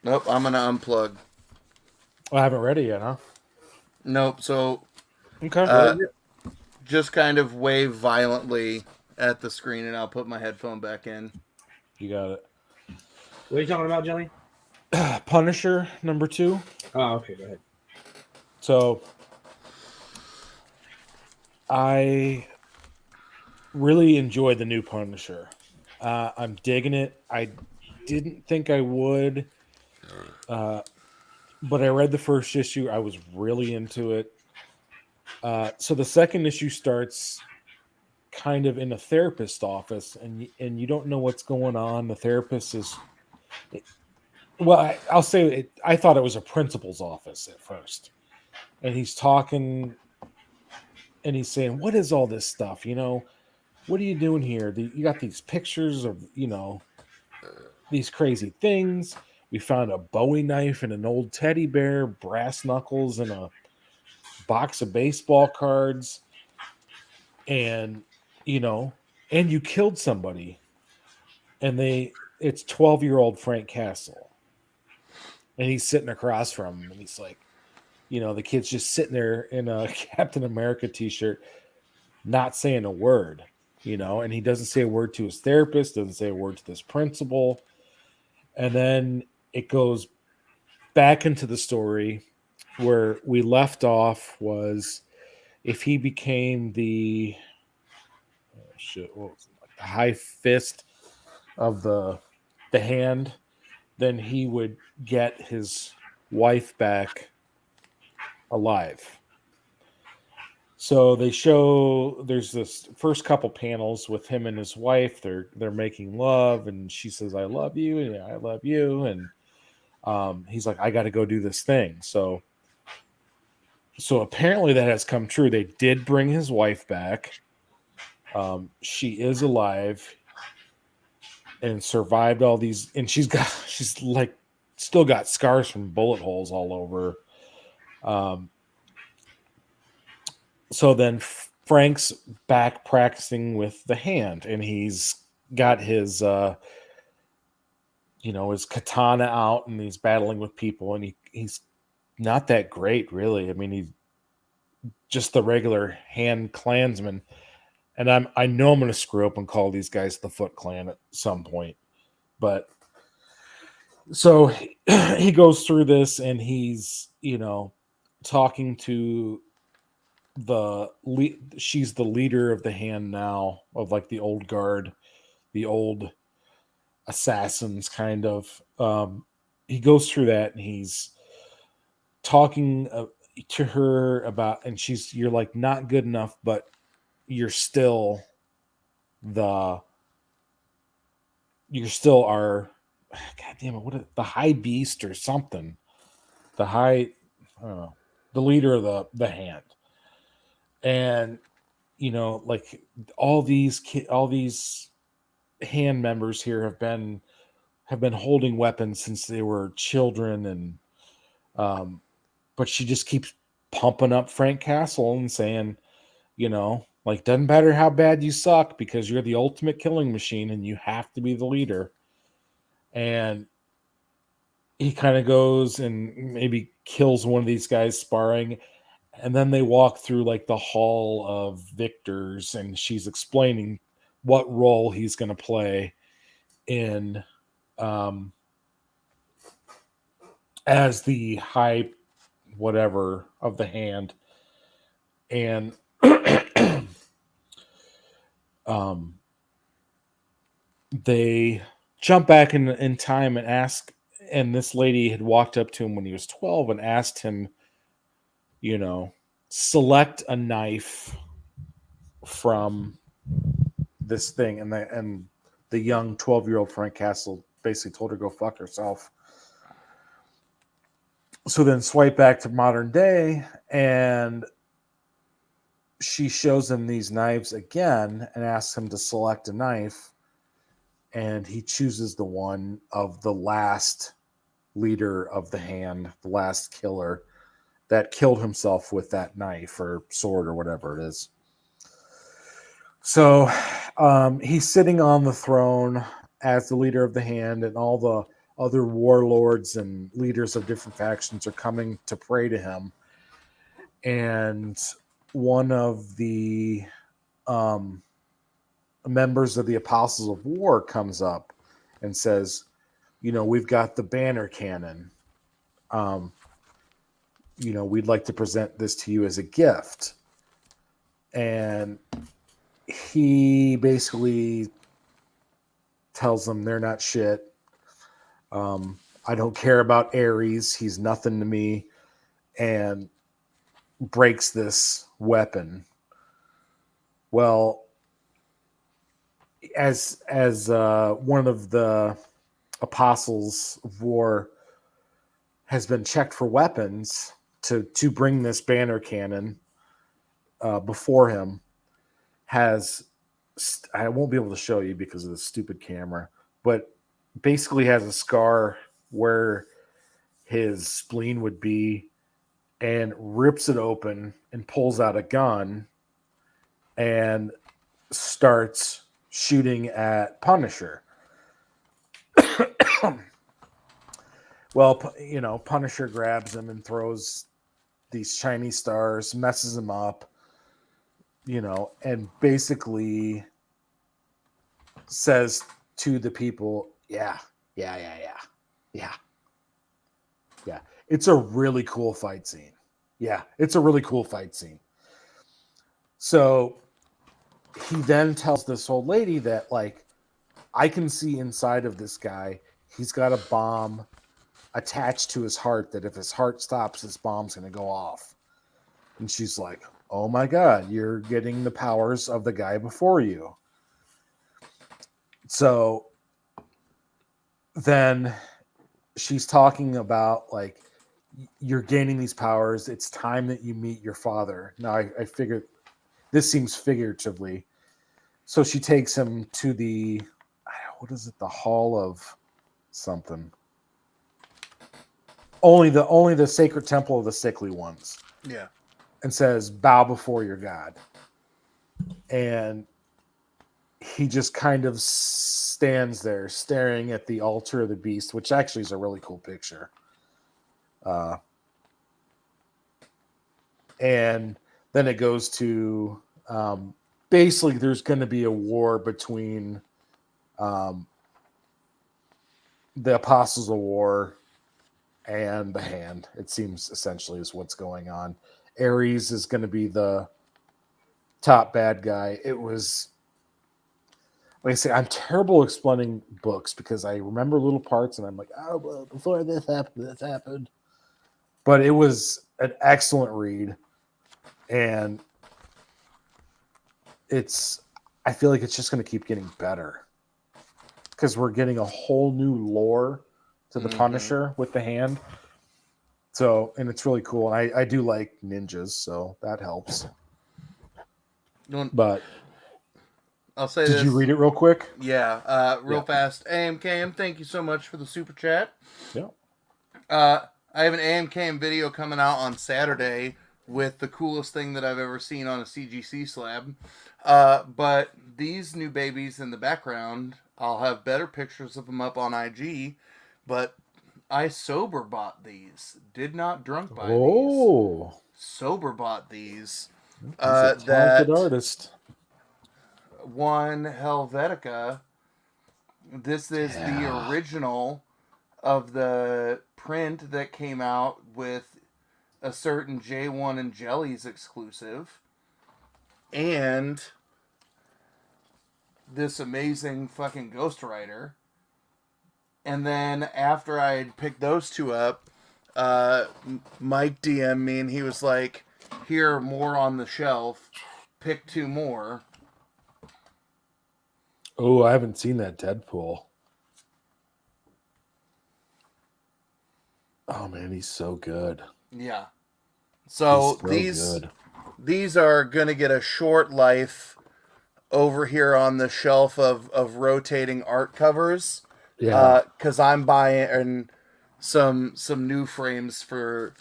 Nope, I'm gonna unplug. I haven't read it yet, huh? Nope. So Okay. just kind of wave violently at the screen, and I'll put my headphone back in. You got it. What are you talking about, Jelly? Punisher #2. Oh, okay, go ahead. So I really enjoy the new Punisher. I'm digging it. I didn't think I would, but I read the first issue. I was really into it. So the second issue starts kind of in a therapist's office, and you don't know what's going on. The therapist is, well, I'll say it. I thought it was a principal's office at first, and he's talking, and he's saying, "What is all this stuff? What are you doing here? You got these pictures of these crazy things. We found a Bowie knife and an old teddy bear, brass knuckles, and a box of baseball cards, and and you killed somebody, and it's 12-year-old Frank Castle, and he's sitting across from him, and he's like, the kid's just sitting there in a Captain America t-shirt, not saying a word, and he doesn't say a word to his therapist, doesn't say a word to this principal. And then it goes back into the story where we left off was if he became the what was it, like the high fist of the hand, then he would get his wife back alive. So they show there's this first couple panels with him and his wife. They're making love, and she says, "I love you," and "I love you," and he's like, "I got to go do this thing." So apparently that has come true. They did bring his wife back. She is alive and survived all these, and she's like still got scars from bullet holes all over. So then Frank's back practicing with the hand, and he's got his his katana out, and he's battling with people, and he's not that great, really. I mean, he's just the regular hand clansman. And I know I'm going to screw up and call these guys the Foot Clan at some point. But so he goes through this, and he's, talking to she's the leader of the hand now, of like the old guard, the old assassins kind of. He goes through that, and he's talking to her about, and you're like, not good enough, but you're still our, god damn it, the high beast or something, I don't know, the leader of the hand. And like all these hand members here have been holding weapons since they were children, and But she just keeps pumping up Frank Castle and saying, like, doesn't matter how bad you suck because you're the ultimate killing machine and you have to be the leader. And he kind of goes and maybe kills one of these guys sparring. And then they walk through like the hall of victors and she's explaining what role he's going to play in as the high whatever of the hand. And they jump back in time and ask, and this lady had walked up to him when he was 12 and asked him, select a knife from this thing. And the young 12-year-old Frank Castle basically told her, go fuck herself. So then swipe back to modern day, and she shows him these knives again and asks him to select a knife. And he chooses the one of the last leader of the hand, the last killer that killed himself with that knife or sword or whatever it is. So he's sitting on the throne as the leader of the hand, and all the other warlords and leaders of different factions are coming to pray to him. And one of the members of the Apostles of War comes up and says, we've got the banner cannon. We'd like to present this to you as a gift. And he basically tells them they're not shit. I don't care about Ares. He's nothing to me. And breaks this weapon. Well, as one of the Apostles of War has been checked for weapons to bring this banner cannon before him, I won't be able to show you because of the stupid camera, but basically has a scar where his spleen would be, and rips it open and pulls out a gun and starts shooting at Punisher. Well, Punisher grabs him and throws these shiny stars, messes him up, and basically says to the people, yeah. It's a really cool fight scene. Yeah, it's a really cool fight scene. So he then tells this old lady that, like, I can see inside of this guy, he's got a bomb attached to his heart that if his heart stops, this bomb's going to go off. And she's like, oh my God, you're getting the powers of the guy before you. So then she's talking about, like, you're gaining these powers. It's time that you meet your father. Now, I figured this seems figuratively. So she takes him to the, what is it? The Hall of something. Only the Sacred Temple of the Sickly Ones. Yeah. And says, bow before your God. And he just kind of stands there staring at the altar of the beast, which actually is a really cool picture. And then it goes to basically there's going to be a war between the Apostles of War and the Hand. It seems essentially is what's going on. Ares is going to be the top bad guy. It was, like I say, I'm terrible explaining books because I remember little parts and I'm like, oh, well, before this happened. But it was an excellent read. And I feel like it's just going to keep getting better because we're getting a whole new lore to the Punisher with the Hand. So, and it's really cool. And I do like ninjas, so that helps. But I'll say did you read it real quick? Yeah, real fast. AMKM, thank you so much for the super chat. Yeah. I have an AMKM video coming out on Saturday with the coolest thing that I've ever seen on a CGC slab. But these new babies in the background, I'll have better pictures of them up on IG. But I sober bought these. Did not drunk buy these. Sober bought these. He's a talented artist. One Helvetica. This is the original of the print that came out with a certain J1 and Jellies exclusive. And this amazing fucking Ghost Rider. And then after I had picked those two up, Mike DM'd me and he was like, here are more on the shelf. Pick two more. Oh, I haven't seen that Deadpool. Oh man, he's so good. Yeah. So these are gonna get a short life over here on the shelf of rotating art covers. Yeah. Because I'm buying some new frames for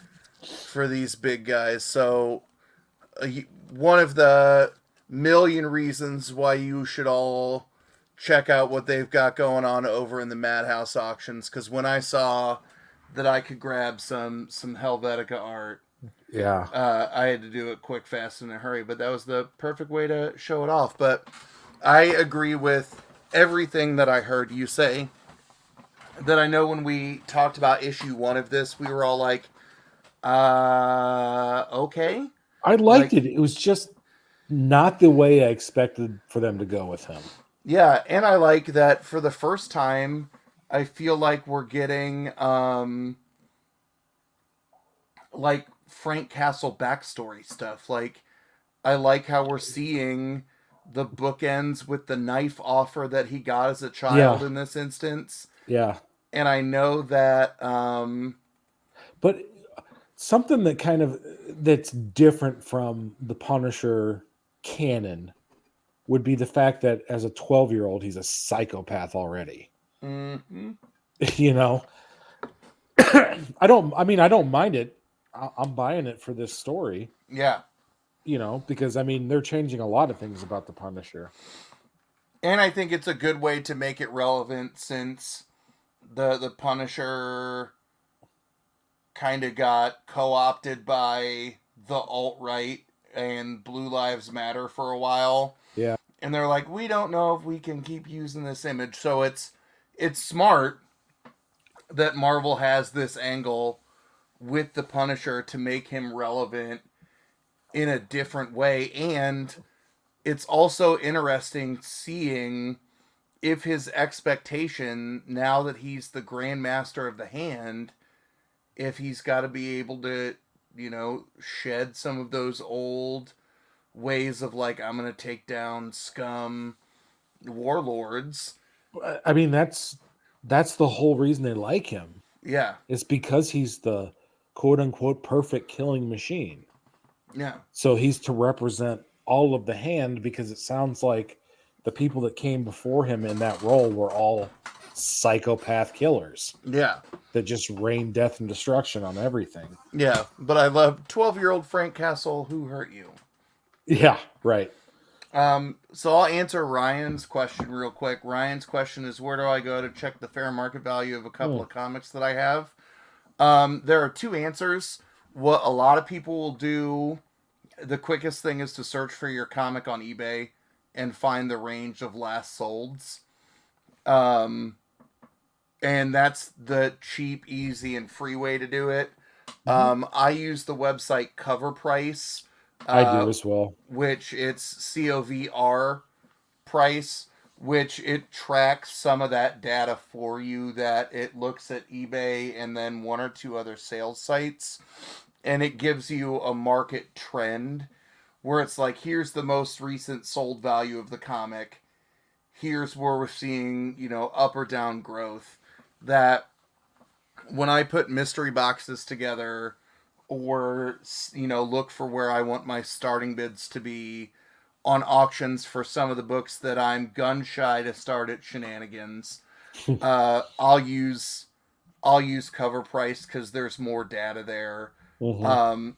these big guys. So one of the million reasons why you should all check out what they've got going on over in the Madhouse auctions. Because when I saw that I could grab some Helvetica art, I had to do it quick, fast, in a hurry. But that was the perfect way to show it off. But I agree with everything that I heard you say. That I know when we talked about issue 1 of this, we were all like, okay. I liked it. It was just not the way I expected for them to go with him. Yeah, and I like that for the first time, I feel like we're getting, like, Frank Castle backstory stuff. Like, I like how we're seeing the bookends with the knife offer that he got as a child in this instance. Yeah. And I know that... but something that that's different from the Punisher canon would be the fact that as a 12-year-old, he's a psychopath already. Mm-hmm. You know? I don't mind it. I'm buying it for this story. Yeah. You know, because, they're changing a lot of things about the Punisher. And I think it's a good way to make it relevant since the Punisher kind of got co-opted by the alt-right and Blue Lives Matter for a while. Yeah. And they're like, we don't know if we can keep using this image. So it's smart that Marvel has this angle with the Punisher to make him relevant in a different way. And it's also interesting seeing if his expectation, now that he's the Grandmaster of the Hand, if he's got to be able to, shed some of those old ways of like, I'm going to take down scum warlords. That's the whole reason they like him. Yeah. It's because he's the quote unquote perfect killing machine. Yeah. So he's to represent all of the Hand, because it sounds like the people that came before him in that role were all psychopath killers. Yeah. That just rain death and destruction on everything. Yeah. But I love 12-year-old Frank Castle, who hurt you? Yeah, right. So I'll answer Ryan's question real quick. Ryan's question is, where do I go to check the fair market value of a couple of comics that I have? There are two answers. What a lot of people will do, the quickest thing is to search for your comic on eBay and find the range of last solds. And that's the cheap, easy, and free way to do it. I use the website Cover Price. I do as well. Which it's COVR price, which it tracks some of that data for you, that it looks at eBay and then one or two other sales sites. And it gives you a market trend where it's like, here's the most recent sold value of the comic. Here's where we're seeing, up or down growth. That when I put mystery boxes together, or, look for where I want my starting bids to be on auctions for some of the books that I'm gun shy to start at Shenanigans, I'll use I'll use cover price because there's more data there. Mhm.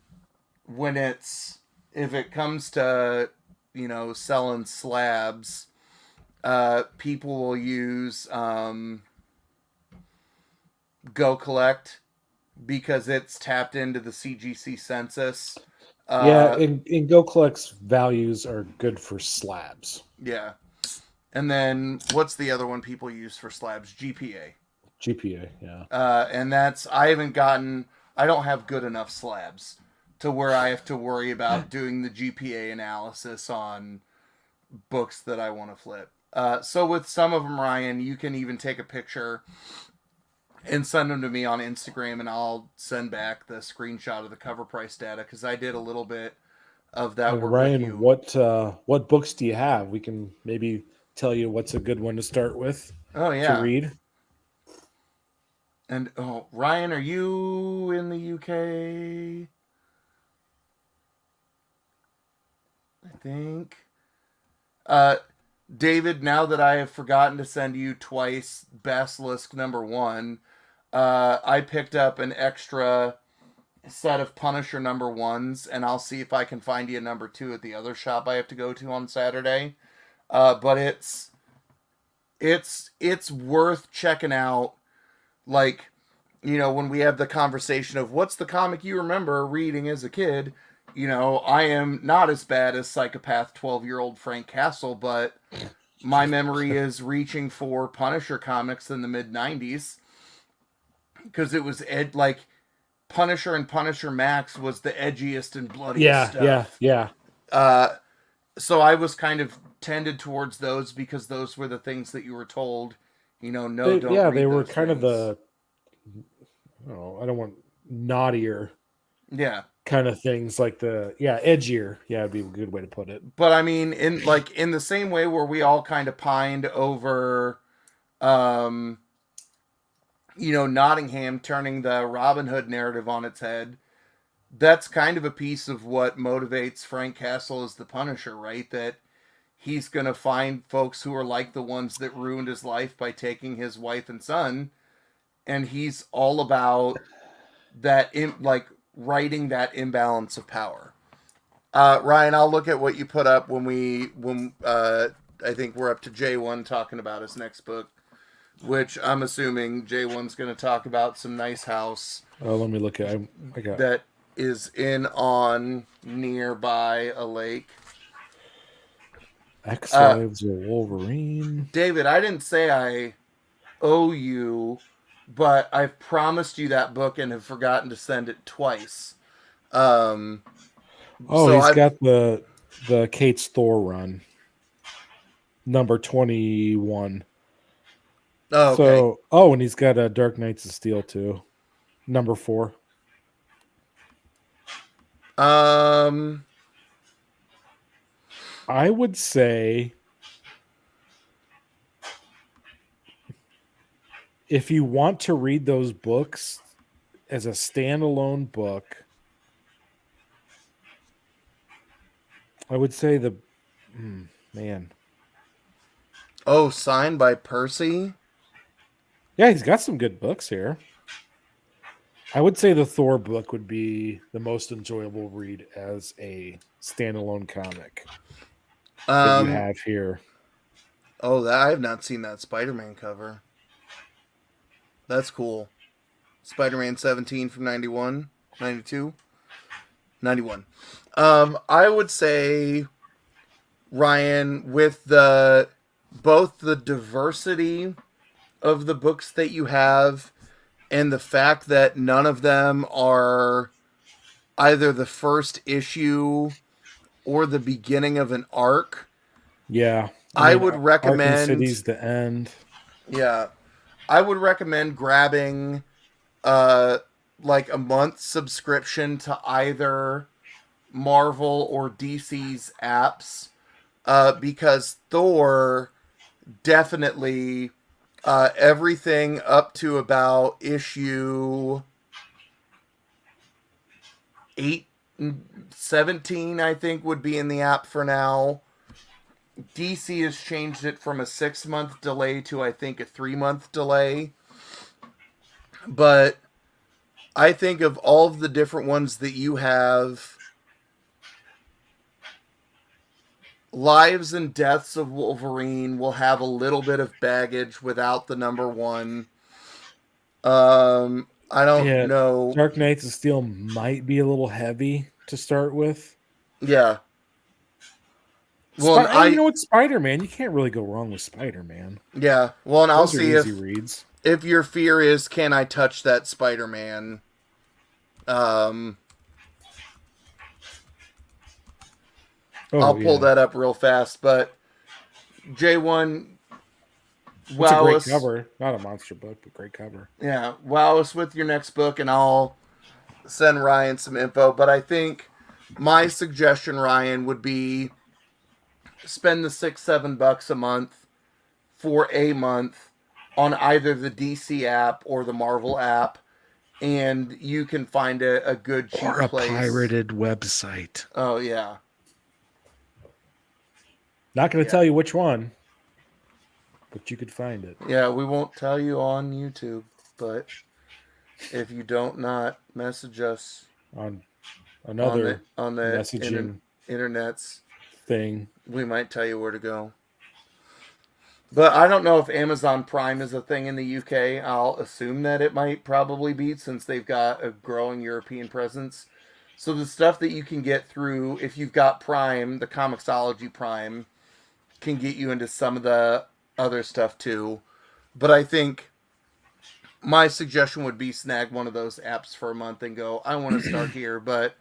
If it comes to, selling slabs, people will use Go Collect because it's tapped into the CGC census. Yeah, and Go Collect's values are good for slabs. Yeah. And then what's the other one people use for slabs? GPA. GPA, yeah. And I don't have good enough slabs to where I have to worry about doing the GPA analysis on books that I want to flip. So with some of them, Ryan, you can even take a picture and send them to me on Instagram, and I'll send back the screenshot of the cover price data because I did a little bit of that work with you. Ryan, what books do you have? We can maybe tell you what's a good one to start with. Oh yeah, to read. And Ryan, are you in the UK? I think. David, now that I have forgotten to send you twice Basilisk #1, I picked up an extra set of Punisher #1s, and I'll see if I can find you a #2 at the other shop I have to go to on Saturday. But it's worth checking out. Like, when we have the conversation of what's the comic you remember reading as a kid, I am not as bad as psychopath 12-year-old Frank Castle, but my memory is reaching for Punisher comics in the mid-90s because it was Punisher and Punisher Max was the edgiest and bloodiest stuff. Yeah. So I was kind of tended towards those because those were the things that you were told, don't read they were those kind things. of I don't want naughtier. Yeah. Kind of things like edgier. Yeah, it'd be a good way to put it. But I mean, in the same way where we all kind of pined over, Nottingham turning the Robin Hood narrative on its head, that's kind of a piece of what motivates Frank Castle as the Punisher, right? That he's going to find folks who are like the ones that ruined his life by taking his wife and son, and he's all about that, writing that imbalance of power. Ryan, I'll look at what you put up when I think we're up to J1 talking about his next book, which I'm assuming J1's going to talk about some nice house. Oh, let me look at that is nearby a lake. X-Lives or Wolverine. David, I didn't say I owe you, but I've promised you that book and have forgotten to send it twice. He's got the Kate's Thor run, #21. Oh, okay. So, and he's got a Dark Knights of Steel too, #4. I would say if you want to read those books as a standalone book, I would say man. Oh, signed by Percy? Yeah, he's got some good books here. I would say the Thor book would be the most enjoyable read as a standalone comic that you have here. Oh, I have not seen that Spider-Man cover. That's cool. Spider-Man 17 from 91, 92, 91. I would say, Ryan, with both the diversity of the books that you have and the fact that none of them are either the first issue or the beginning of an arc. Yeah. I would recommend... Arkham City's the end. Yeah. I would recommend grabbing a month subscription to either Marvel or DC's apps because Thor definitely... everything up to about issue 17, I think, would be in the app for now. DC has changed it from a 6-month delay to, I think, a 3-month delay. But I think of all of the different ones that you have, Lives and Deaths of Wolverine will have a little bit of baggage without the number one. I don't know. Dark Knights of Steel might be a little heavy to start with. Yeah. Well, You know what, Spider-Man? You can't really go wrong with Spider-Man. Yeah. Well, and I'll Those are see easy reads. if your fear is, can I touch that Spider-Man? I'll pull that up real fast, but J1, it's a great cover. Not a monster book, but great cover. Yeah, wow us with your next book, and I'll send Ryan some info. But I think my suggestion, Ryan, would be spend the $6-7 a month for a month on either the DC app or the Marvel app, and you can find a good cheap or a place. Pirated website. Oh yeah. Not going to tell you which one, but you could find it. Yeah, we won't tell you on YouTube, but if you don't not message us on another on the messaging internet's thing, we might tell you where to go. But I don't know if Amazon Prime is a thing in the UK. I'll assume that it might probably be, since they've got a growing European presence. So the stuff that you can get through, if you've got Prime, the Comixology Prime, can get you into some of the other stuff too. But I think my suggestion would be snag one of those apps for a month and go, I want to start here. But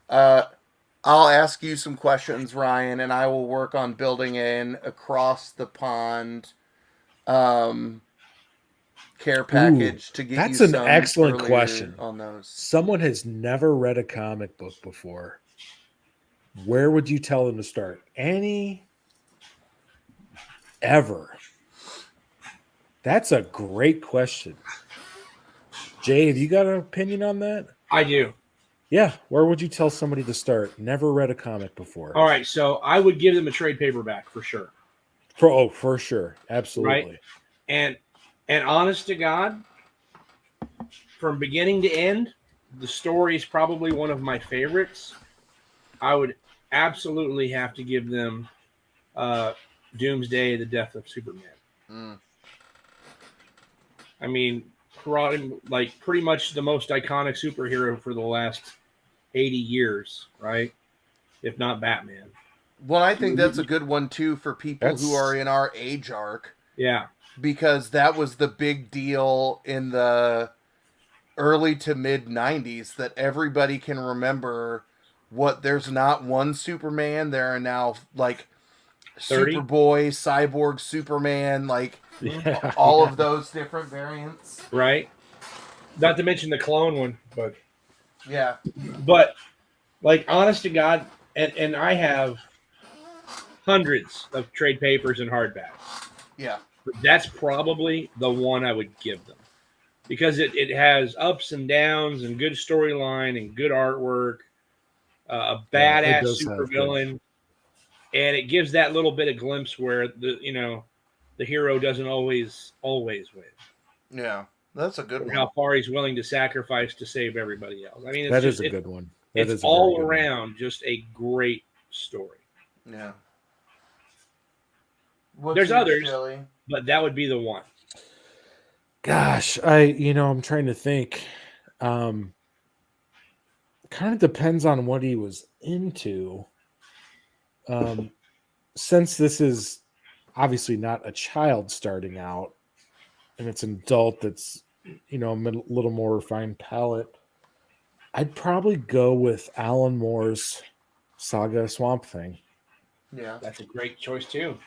I'll ask you some questions, Ryan, and I will work on building an across the pond care package to get that's you an some excellent earlier question on those. Someone has never read a comic book before. Where would you tell them to start? Ever? That's a great question. Jay, have you got an opinion on that? I do. Yeah. Where would you tell somebody to start? Never read a comic before. All right. So I would give them a trade paperback for sure. For sure. Absolutely. Right? And honest to God, from beginning to end, the story is probably one of my favorites. I would absolutely have to give them Doomsday, The Death of Superman. I mean, like pretty much the most iconic superhero for the last 80 years, right? If not Batman. Well, I think that's a good one too for people who are in our age arc. Yeah. Because that was the big deal in the early to mid 90s, that everybody can remember there's not one Superman. There are now like 30? Superboy, Cyborg Superman, like all of those different variants. Right. Not to mention the clone one, but yeah. But like honest to God, and I have hundreds of trade papers and hardbacks. Yeah. But that's probably the one I would give them. Because it has ups and downs and good storyline and good artwork, a badass supervillain, and it gives that little bit of glimpse where the hero doesn't always win. Yeah, that's a good one. How far he's willing to sacrifice to save everybody else. I mean, that is a good one. It's all around just a great story. Yeah. There's others, but that would be the one. Gosh, I'm trying to think. Kind of depends on what he was into. Since this is obviously not a child starting out, and it's an adult that's, a little more refined palate, I'd probably go with Alan Moore's Saga Swamp Thing. Yeah, that's a great choice too.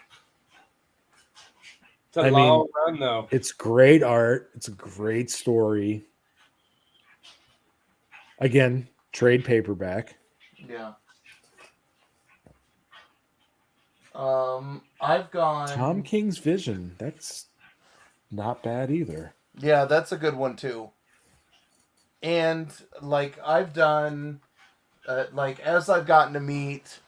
It's a long run, though. It's great art. It's a great story. Again, trade paperback. Yeah. I've gone Tom King's Vision. That's not bad either. Yeah, that's a good one too. And like I've done, as I've gotten to meet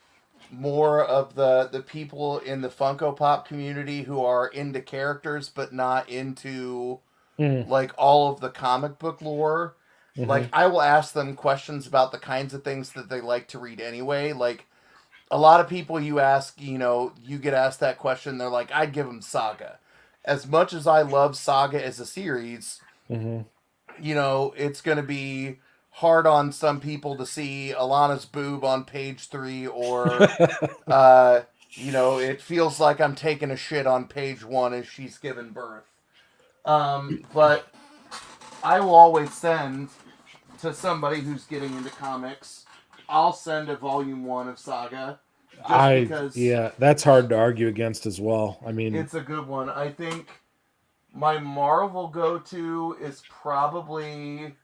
more of the people in the Funko Pop community who are into characters but not into like all of the comic book lore. Like, I will ask them questions about the kinds of things that they like to read anyway. Like, a lot of people you ask, you get asked that question, they're like, I'd give them Saga. As much as I love Saga as a series, it's going to be hard on some people to see Alana's boob on page 3, or, it feels like I'm taking a shit on page 1 as she's given birth. But I will always send to somebody who's getting into comics, I'll send a volume 1 of Saga. Because that's hard to argue against as well. I mean, it's a good one. I think my Marvel go-to is probably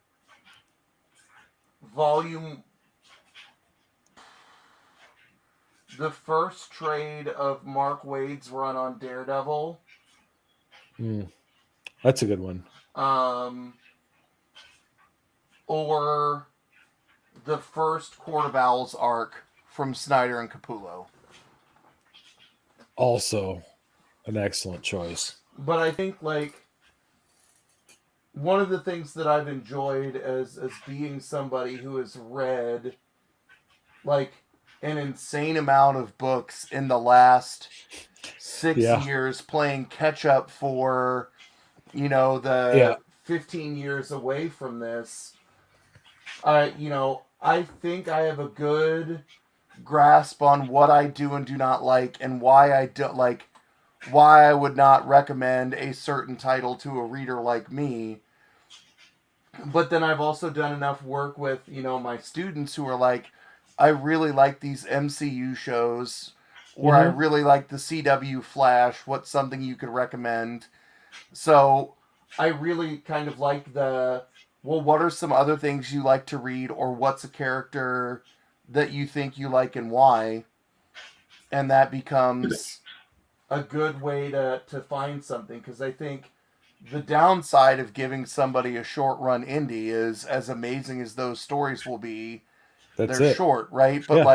the first trade of Mark Waid's run on Daredevil. That's a good one. Or the first Court of Owls arc from Snyder and Capullo. Also an excellent choice. But I think, like, one of the things that I've enjoyed as being somebody who has read, like, an insane amount of books in the last 6 years, playing catch-up for, the 15 years away from this, I think I have a good grasp on what I do and do not like, and why I would not recommend a certain title to a reader like me. But then I've also done enough work with, my students who are like, I really like these MCU shows, or I really like the CW Flash. What's something you could recommend? So I really kind of like what are some other things you like to read, or what's a character that you think you like and why? And that becomes a good way to find something, because I think the downside of giving somebody a short run indie is, as amazing as those stories will be, they're short, right? But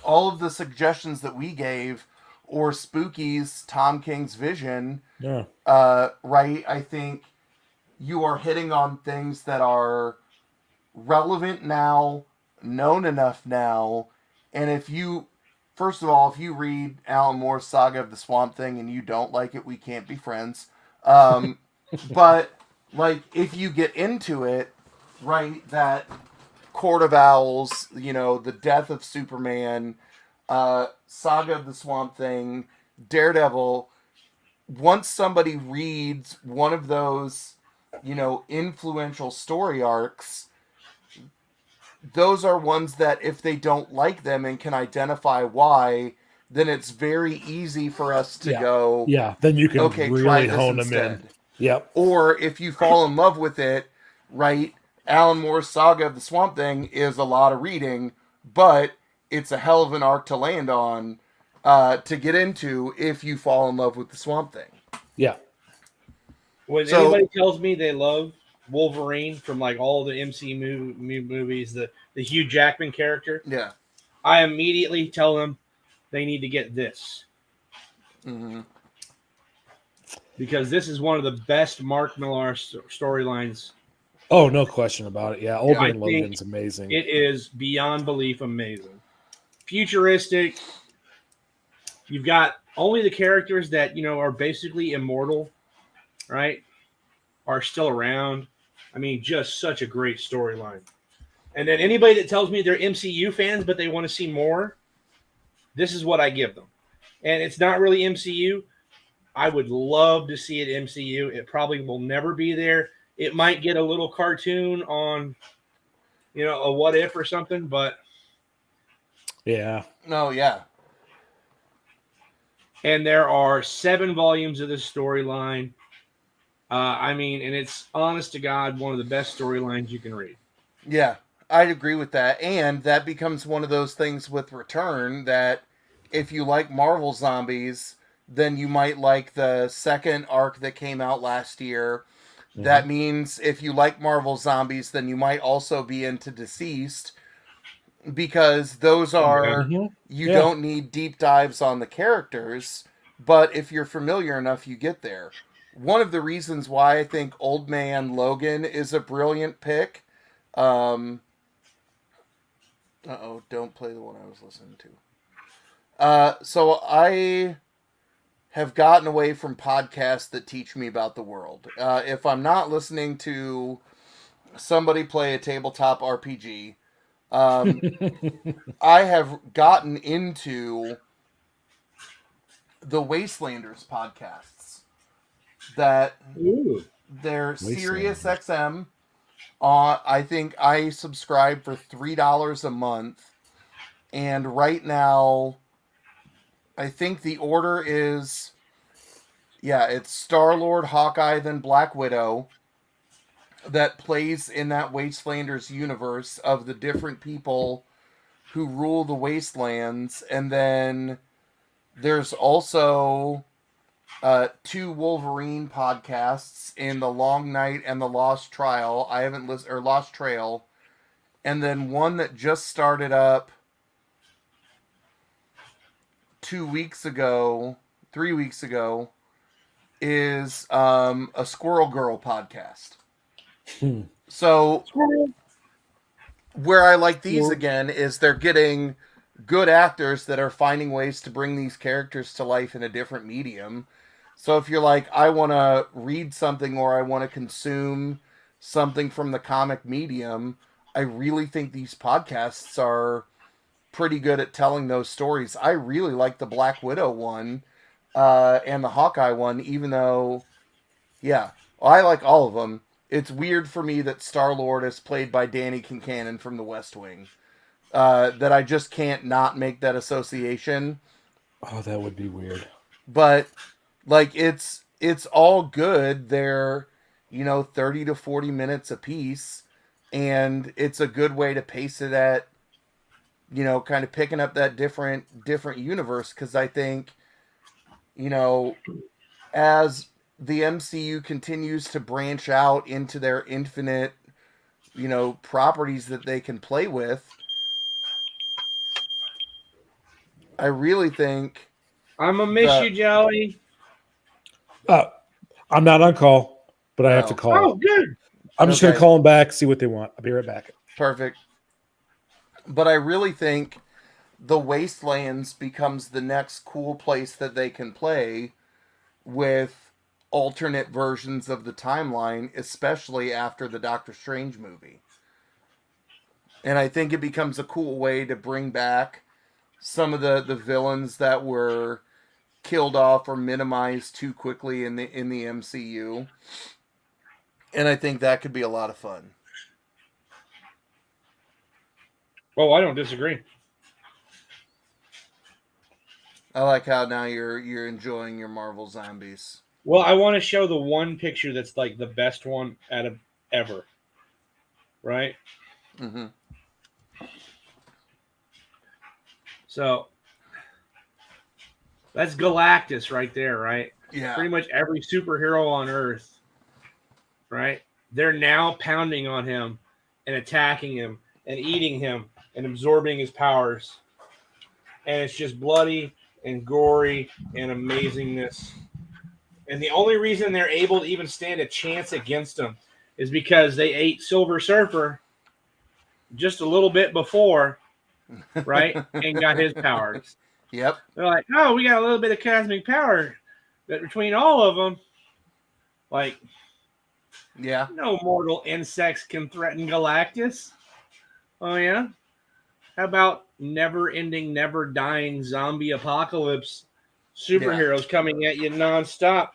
all of the suggestions that we gave, or Spooky's Tom King's Vision, right? I think you are hitting on things that are relevant now, known enough now, and first of all, if you read Alan Moore's Saga of the Swamp Thing and you don't like it, we can't be friends. But, like, if you get into it, right, that Court of Owls, the death of Superman, Saga of the Swamp Thing, Daredevil, once somebody reads one of those, influential story arcs, those are ones that if they don't like them and can identify why, then it's very easy for us to go, then you can really hone them instead. in. Yep. Or if you fall in love with it, right, Alan Moore's Saga of the Swamp Thing is a lot of reading, but it's a hell of an arc to land on, to get into if you fall in love with the Swamp Thing. Yeah. When anybody tells me they love Wolverine from, like, all the MCU movies, the Hugh Jackman character, I immediately tell them they need to get this. Because this is one of the best Mark Millar storylines. Oh, no question about it. Yeah, Old Man Logan's amazing. It is beyond belief amazing. Futuristic. You've got only the characters that, are basically immortal, right, are still around. I mean, just such a great storyline. And then anybody that tells me they're MCU fans but they want to see more, this is what I give them. And it's not really MCU. I would love to see it MCU. It probably will never be there. It might get a little cartoon on, a What If or something, but... Yeah. No, yeah. And there are 7 volumes of this storyline. And it's, honest to God, one of the best storylines you can read. Yeah, I'd agree with that. And that becomes one of those things with Return that if you like Marvel Zombies, then you might like the second arc that came out last year. That means if you like Marvel Zombies, then you might also be into Deceased, because those are, you don't need deep dives on the characters, but if you're familiar enough, you get there. one of the reasons why I think Old Man Logan is a brilliant pick. Don't play the one I was listening to. So I have gotten away from podcasts that teach me about the world. If I'm not listening to somebody play a tabletop RPG, I have gotten into the Wastelanders podcasts. That they're Sirius XM. I think I subscribe for $3 a month, and right now, I think the order is, it's Star-Lord, Hawkeye, then Black Widow, that plays in that Wastelanders universe of the different people who rule the Wastelands, and then there's also 2 Wolverine podcasts in The Long Night and The Lost Trial. I haven't listened, or Lost Trail, and then one that just started up 3 weeks ago, is a Squirrel Girl podcast. So where I like these again is they're getting good actors that are finding ways to bring these characters to life in a different medium. So if you're like, I want to read something or I want to consume something from the comic medium, I really think these podcasts are pretty good at telling those stories. I really like the Black Widow one and the Hawkeye one, even though, I like all of them. It's weird for me that Star-Lord is played by Danny Kincannon from The West Wing. That I just can't not make that association. Oh, that would be weird. But like it's all good. They're 30 to 40 minutes a piece, and it's a good way to pace it at kind of picking up that different universe, because I think as the MCU continues to branch out into their infinite properties that they can play with, I really think I'm gonna miss you, Joey. I'm not on call, but I have to call. Oh, good. I'm just going to call them back, see what they want. I'll be right back. Perfect. But I really think the Wastelands becomes the next cool place that they can play with alternate versions of the timeline, especially after the Doctor Strange movie. And I think it becomes a cool way to bring back some of the villains that were killed off or minimized too quickly in the MCU. And I think that could be a lot of fun. Well, I don't disagree. I like how now you're enjoying your Marvel Zombies. Well, I want to show the one picture that's like the best one out of ever. Right? Mm-hmm. So that's Galactus right there, right? Yeah. Pretty much every superhero on Earth, right? They're now pounding on him and attacking him and eating him and absorbing his powers. And it's just bloody and gory and amazingness. And the only reason they're able to even stand a chance against him is because they ate Silver Surfer just a little bit before, right? And got his powers. Yep. They're like, oh, we got a little bit of cosmic power that between all of them, like, yeah, no mortal insects can threaten Galactus. Oh, yeah? How about never-ending, never-dying zombie apocalypse superheroes coming at you nonstop?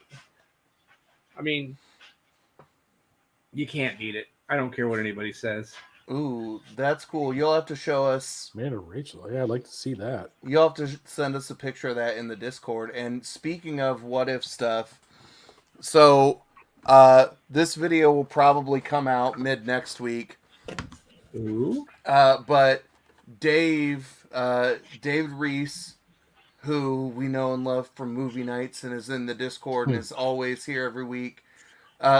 I mean, you can't beat it. I don't care what anybody says. Ooh, that's cool. You'll have to show us. Man or Rachel. Yeah, I'd like to see that. You'll have to send us a picture of that in the Discord. And speaking of what if stuff, so this video will probably come out mid next week. Ooh. But David Reese, who we know and love from movie nights and is in the Discord and is always here every week.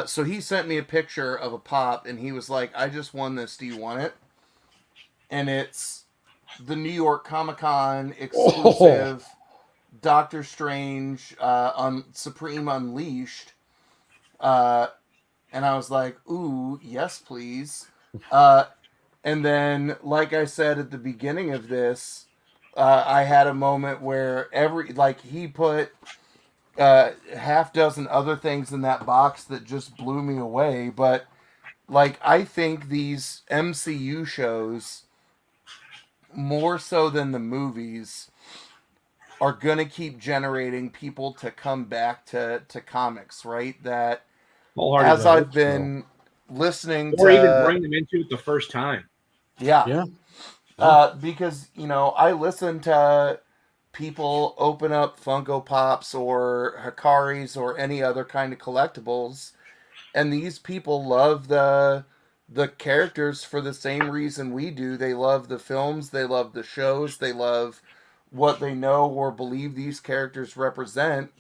So he sent me a picture of a pop, and he was like, I just won this. Do you want it? And it's the New York Comic-Con exclusive Doctor Strange Supreme Unleashed. And I was like, ooh, yes, please. And then, like I said at the beginning of this, I had a moment where he put half dozen other things in that box that just blew me away. But like, I think these MCU shows, more so than the movies, are going to keep generating people to come back to comics, right? That Wholeheartedly. as I've been listening Or even to, bring them into it the first time. yeah, Yeah. because I listen to people open up Funko Pops or Hikaris or any other kind of collectibles, and these people love the characters for the same reason we do. They love the films, they love the shows, they love what they know or believe these characters represent.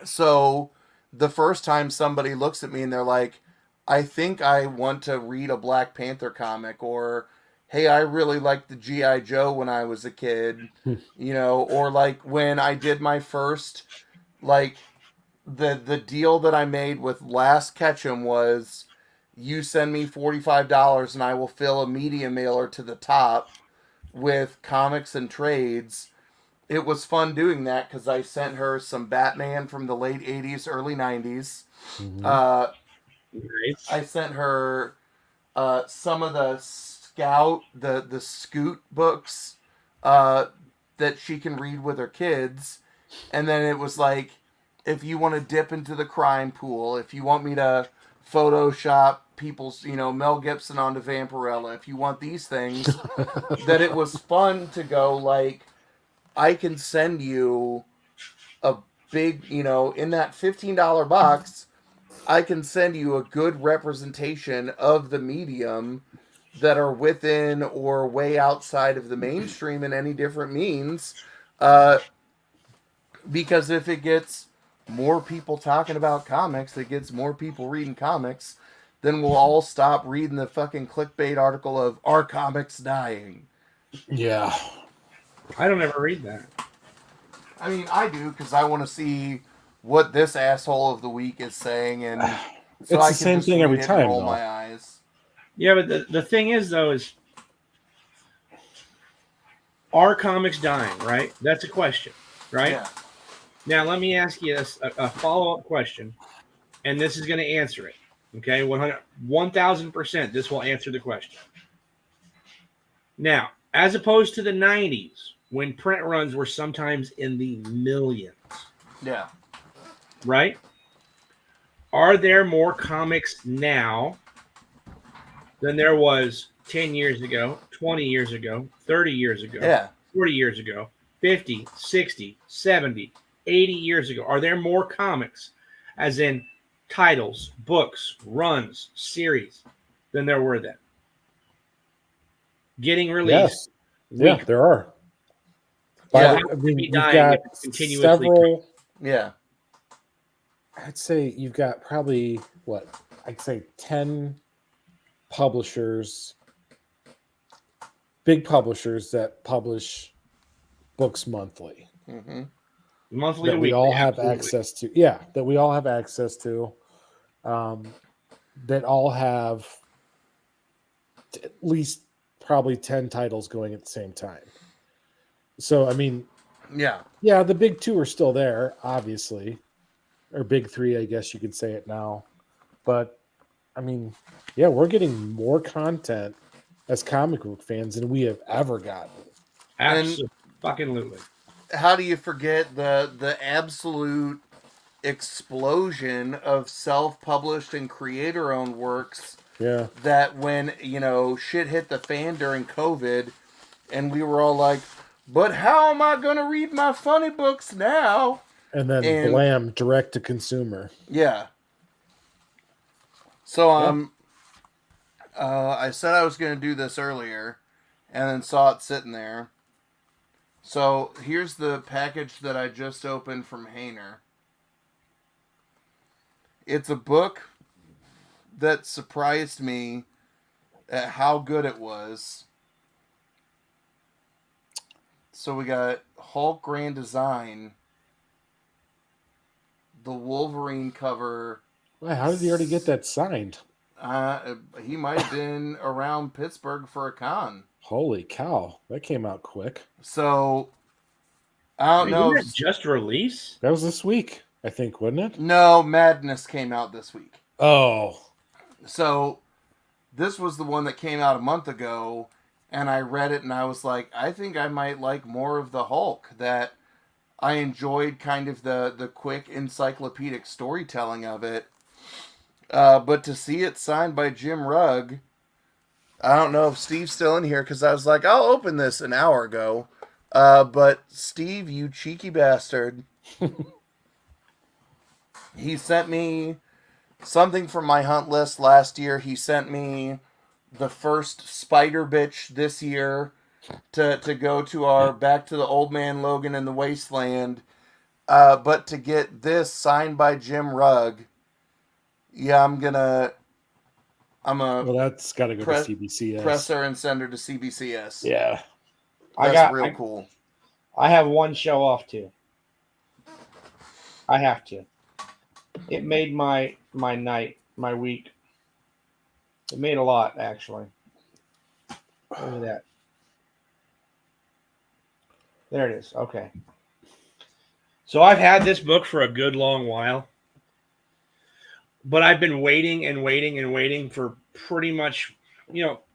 So the first time somebody looks at me and they're like, I think I want to read a Black Panther comic, or hey, I really liked the G.I. Joe when I was a kid, or like when I did my first, like, the deal that I made with Last Ketchum was, you send me $45 and I will fill a media mailer to the top with comics and trades. It was fun doing that because I sent her some Batman from the late 80s, early 90s. Mhm. Nice. I sent her some of the the Scoot books that she can read with her kids. And then it was like, if you want to dip into the crime pool, if you want me to Photoshop people's, Mel Gibson onto Vampirella, if you want these things, that it was fun to go like, I can send you a big, in that $15 box, I can send you a good representation of the medium that are within or way outside of the mainstream in any different means. Uh, because if it gets more people talking about comics, it gets more people reading comics, then we'll all stop reading the fucking clickbait article of "Are comics dying?" Yeah. I don't ever read that. I mean, I do because I want to see what this asshole of the week is saying, and so It's I the can same just thing read every it time, and roll though. my eyes. Yeah, but the thing is, though, is are comics dying, right? That's a question, right? Yeah. Now, let me ask you a follow-up question, and this is going to answer it. Okay, 1,000%, this will answer the question. Now, as opposed to the 90s, when print runs were sometimes in the millions, Yeah. right? Are there more comics now than there was 10 years ago, 20 years ago, 30 years ago, Yeah. 40 years ago, 50, 60, 70, 80 years ago? Are there more comics, as in titles, books, runs, series, than there were then? Getting released. Yes. Yeah, there are. Yeah. But, I mean, Be you've dying got if it's continuously several. Yeah. I'd say you've got probably I'd say 10 publishers, big publishers that publish books monthly Mm-hmm. monthly that to we weekly. all have Absolutely. access to. Yeah, that we all have access to. That all have at least probably 10 titles going at the same time. So, I mean, Yeah. yeah, the big two are still there, obviously, or big three, I guess you could say it now. But I mean, yeah, we're getting more content as comic book fans than we have ever gotten. Absolutely. How do you forget the absolute explosion of self-published and creator-owned works? Yeah. That when shit hit the fan during COVID, and we were all like, "But how am I gonna read my funny books now?" And then blam, direct to consumer. Yeah. So I said I was gonna do this earlier, and then saw it sitting there. So here's the package that I just opened from Hainer. It's a book that surprised me at how good it was. So we got Hulk Grand Design, the Wolverine cover Wow, how did he already get that signed? He might have been around Pittsburgh for a con. Holy cow, that came out quick. So I don't Wait, know. didn't that just release? That was this week, I think, wasn't it? No, Madness came out this week. Oh, So this was the one that came out a month ago, and I read it and I was like, I think I might like more of the Hulk. That I enjoyed kind of the quick encyclopedic storytelling of it. But to see it signed by Jim Rugg, I don't know if Steve's still in here because I was like, I'll open this an hour ago. But Steve, you cheeky bastard, he sent me something from my hunt list last year. He sent me the first Spider Bitch this year to go to our back to the Old Man Logan in the Wasteland. But to get this signed by Jim Rugg, yeah, I'm a well, that's got to go Press- to CBCS. presser and send her to CBCS. Yeah. That's real cool. I have one show off too. I have to. It made my night, my week. It made a lot, actually. Look at that. There it is. Okay. So I've had this book for a good long while, but I've been waiting and waiting and waiting for pretty much,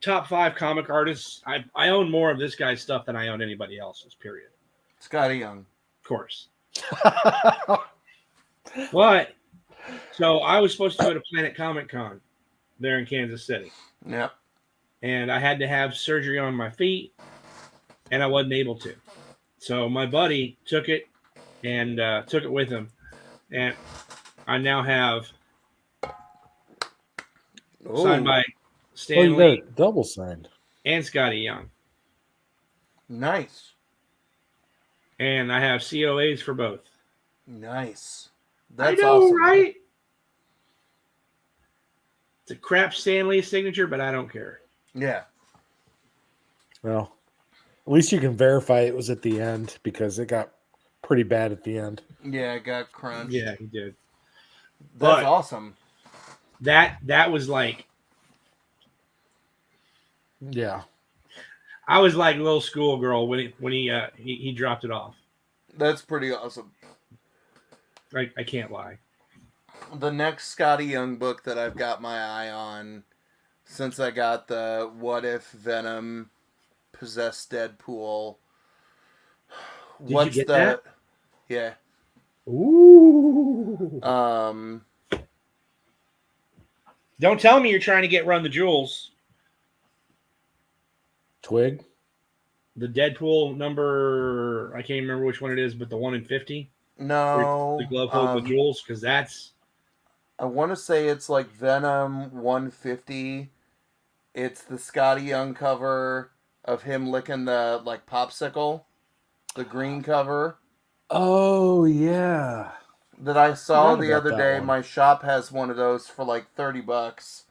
top 5 comic artists. I own more of this guy's stuff than I own anybody else's, period. Scotty Young. Of course. But, so I was supposed to go to Planet Comic Con there in Kansas City. Yep. And I had to have surgery on my feet, and I wasn't able to. So my buddy took it and took it with him. And I now have signed by Stan you Lee got it double signed. and Scotty Young. Nice. And I have COAs for both. Nice. I That's know, awesome. right? It's a crap Stan Lee signature, but I don't care. Yeah. Well, at least you can verify it was at the end because it got pretty bad at the end. Yeah, it got crunched. Yeah, he did. That's But- awesome. That was like, Yeah. I was like a little schoolgirl when he dropped it off. That's pretty awesome. I can't lie. The next Scotty Young book that I've got my eye on, since I got the What If Venom possessed Deadpool. Did you get that? Yeah. Ooh. Don't tell me you're trying to get Run the Jewels. Twig? The Deadpool number, I can't remember which one it is, but the 1 in 50. No. The glove hold with jewels, because that's... I want to say it's like Venom 150. It's the Scotty Young cover of him licking the popsicle, the green cover Oh, yeah. that I saw Forgot the about other that day. one. My shop has one of those for like $30,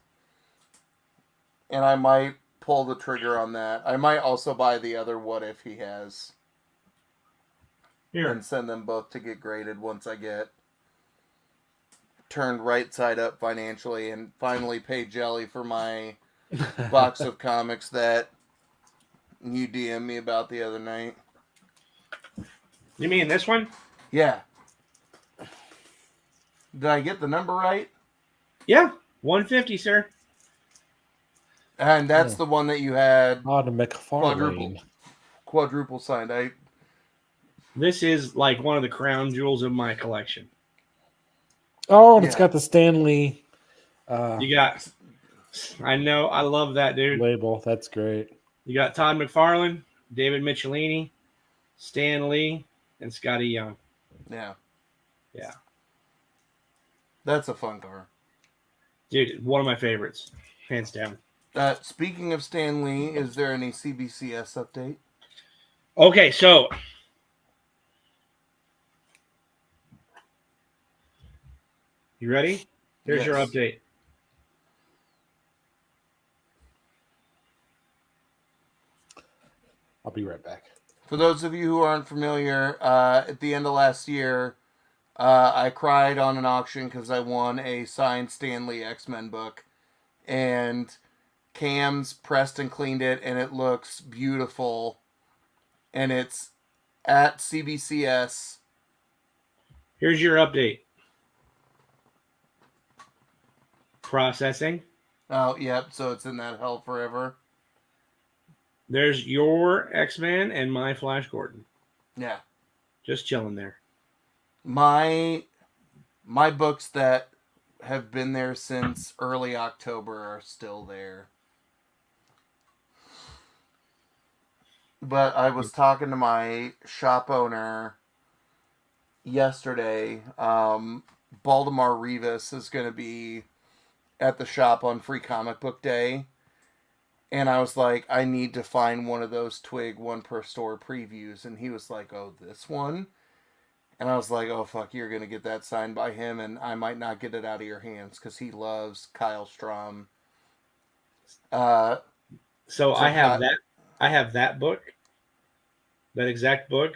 and I might pull the trigger on that. I might also buy the other What If he has Here. and send them both to get graded once I get turned right side up financially and finally pay Jelly for my box of comics that you DM me about the other night. You mean this one? Yeah. Did I get the number right? Yeah. 150, sir. And that's Yeah. the one that you had On a McFarlane. quadruple signed. This is like one of the crown jewels of my collection. Oh, and it's Yeah. got the Stanley You got... I know. I love that, dude. label. That's great. You got Todd McFarlane, David Michelini, Stan Lee, and Scotty Young. Yeah. Yeah. That's a fun cover. Dude, one of my favorites. Hands down. Speaking of Stan Lee, is there any CBCS update? Okay, so... You ready? Here's your Yes. update. I'll be right back. For those of you who aren't familiar, at the end of last year, I cried on an auction because I won a signed Stan Lee X-Men book, and Cam's pressed and cleaned it, and it looks beautiful, and it's at CBCS. Here's your update. Processing. Oh, yep, so it's in that hell forever. There's your X-Men and my Flash Gordon. Yeah. Just chilling there. My books that have been there since early October are still there. But I was talking to my shop owner yesterday. Baltimore Rivas is going to be at the shop on Free Comic Book Day. And I was like, I need to find one of those Twig one per store previews. And he was like, oh, this one? And I was like, oh, fuck, you're going to get that signed by him, and I might not get it out of your hands because he loves Kyle Strom. So I have that. I have that book, that exact book,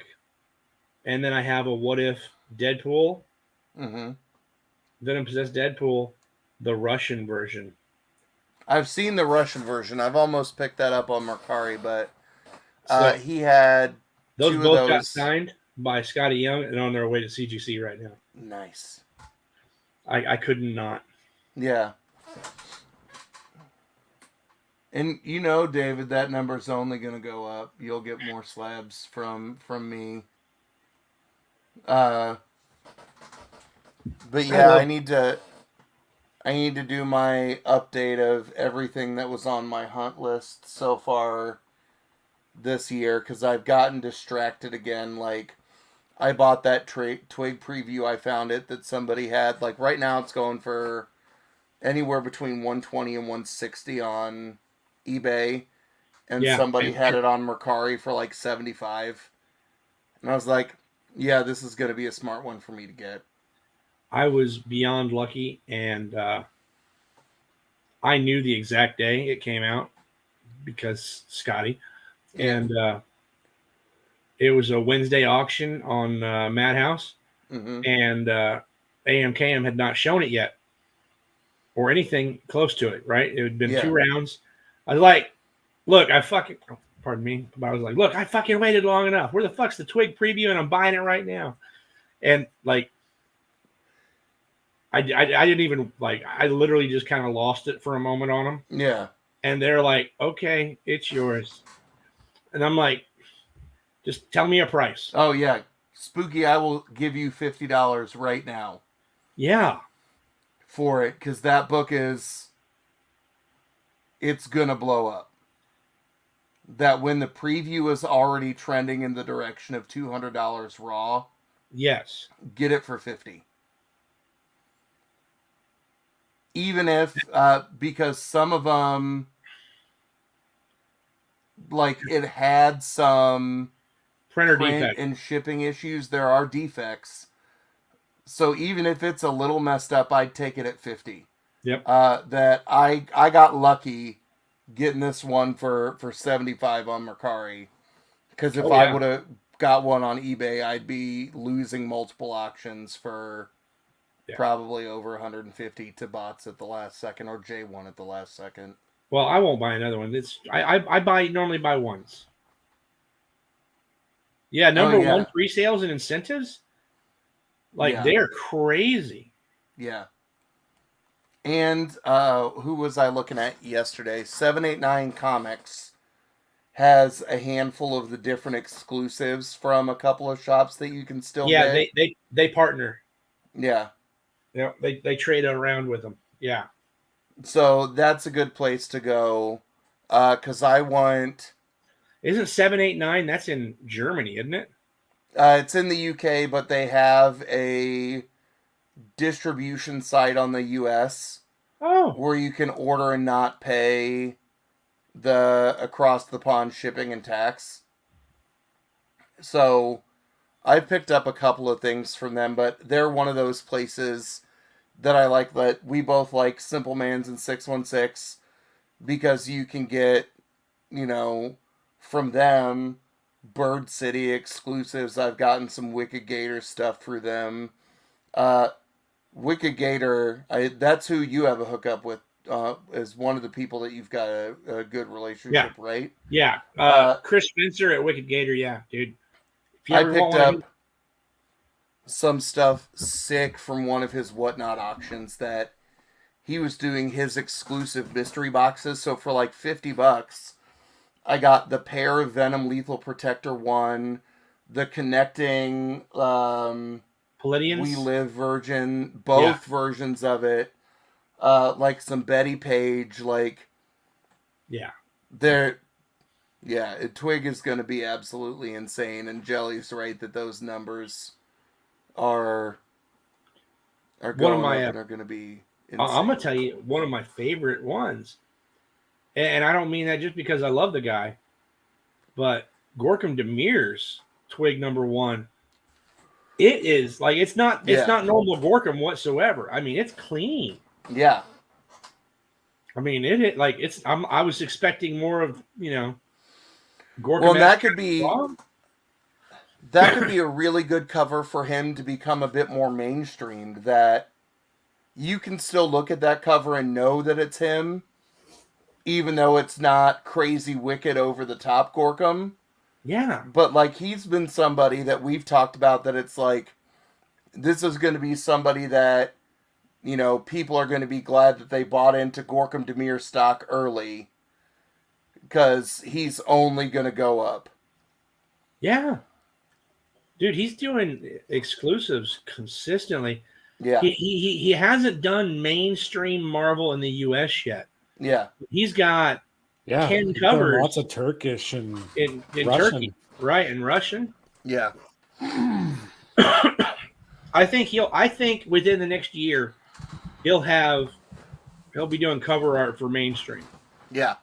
and then I have a What If Deadpool. Mm-hmm. Venom Possessed Deadpool, the Russian version. I've seen the Russian version. I've almost picked that up on Mercari, but he had those two both of those. got signed by Scotty Young and on their way to CGC right now. Nice. I couldn't not. Yeah. And you know, David, that number's only going to go up. You'll get more slabs from me. But yeah, I need to do my update of everything that was on my hunt list so far this year, because I've gotten distracted again. Like, I bought that Twig preview. I found it that somebody had. Like, right now it's going for anywhere between 120 and 160 on eBay, and somebody had it on Mercari for like 75. And I was like, yeah, this is going to be a smart one for me to get. I was beyond lucky, and I knew the exact day it came out because Scotty. And it was a Wednesday auction on Madhouse, and AMKM had not shown it yet or anything close to it, right? It had been 2 rounds. I was like, look, pardon me, but I was like, look, I fucking waited long enough. Where the fuck's the Twig preview? And I'm buying it right now. And like, I didn't even, like, I literally just kind of lost it for a moment on them. Yeah. And they're like, okay, it's yours. And I'm like, just tell me a price. Oh, yeah. Spooky, I will give you $50 right now. Yeah. For it, because that book it's going to blow up. That when the preview is already trending in the direction of $200 raw. Yes. Get it for $50. Even if, because some of them, like, it had some print defect and shipping issues. There are defects. So even if it's a little messed up, I'd take it at 50. Yep. That I got lucky getting this one for 75 on Mercari. Because if I would have got one on eBay, I'd be losing multiple auctions for probably over 150 to bots at the last second, or J1 at the last second. Well, I won't buy another one. I normally buy ones. Yeah, number one, pre-sales and incentives. Like, they're crazy. Yeah. And who was I looking at yesterday? 789 Comics has a handful of the different exclusives from a couple of shops that you can still get. Yeah, they partner. Yeah. Yeah, they trade around with them. Yeah. So that's a good place to go. Because I want... Isn't 789? That's in Germany, isn't it? It's in the UK, but they have a distribution site on the US where you can order and not pay the across the pond shipping and tax. So I picked up a couple of things from them, but they're one of those places that I like. That we both like, Simple Man's and 616, because you can get, from them, Bird City exclusives. I've gotten some Wicked Gator stuff through them. Wicked Gator, that's who you have a hookup with, is one of the people that you've got a good relationship, right? Yeah. Chris Spencer at Wicked Gator. Yeah, dude. If you I ever picked want up some stuff sick from one of his Whatnot auctions that he was doing his exclusive mystery boxes. So for like $50, I got the pair of Venom Lethal Protector one, the connecting Palladians? We Live version, both versions of it, like some Betty Page, like Yeah. Twig is going to be absolutely insane, and Jelly's right that those numbers are going up and are going to be insane. I'm going to tell you one of my favorite ones, and I don't mean that just because I love the guy, but Gorkum Demir's Twig #1. It is like it's not normal Gorkum whatsoever. I mean, it's clean. Yeah. I mean, I was expecting more of, Gorkum. Well, that could be a really good cover for him to become a bit more mainstreamed, that you can still look at that cover and know that it's him, even though it's not crazy wicked over the top Gorkum. Yeah. But like, he's been somebody that we've talked about that it's like, this is going to be somebody that, people are going to be glad that they bought into Gorkum Demir stock early, because he's only going to go up. Yeah. Dude, he's doing exclusives consistently. Yeah. He hasn't done mainstream Marvel in the US yet. Yeah. He's got 10 covers. Lots of Turkish and in Russian. Turkey. Right, and Russian. Yeah. I think within the next year he'll be doing cover art for mainstream. Yeah.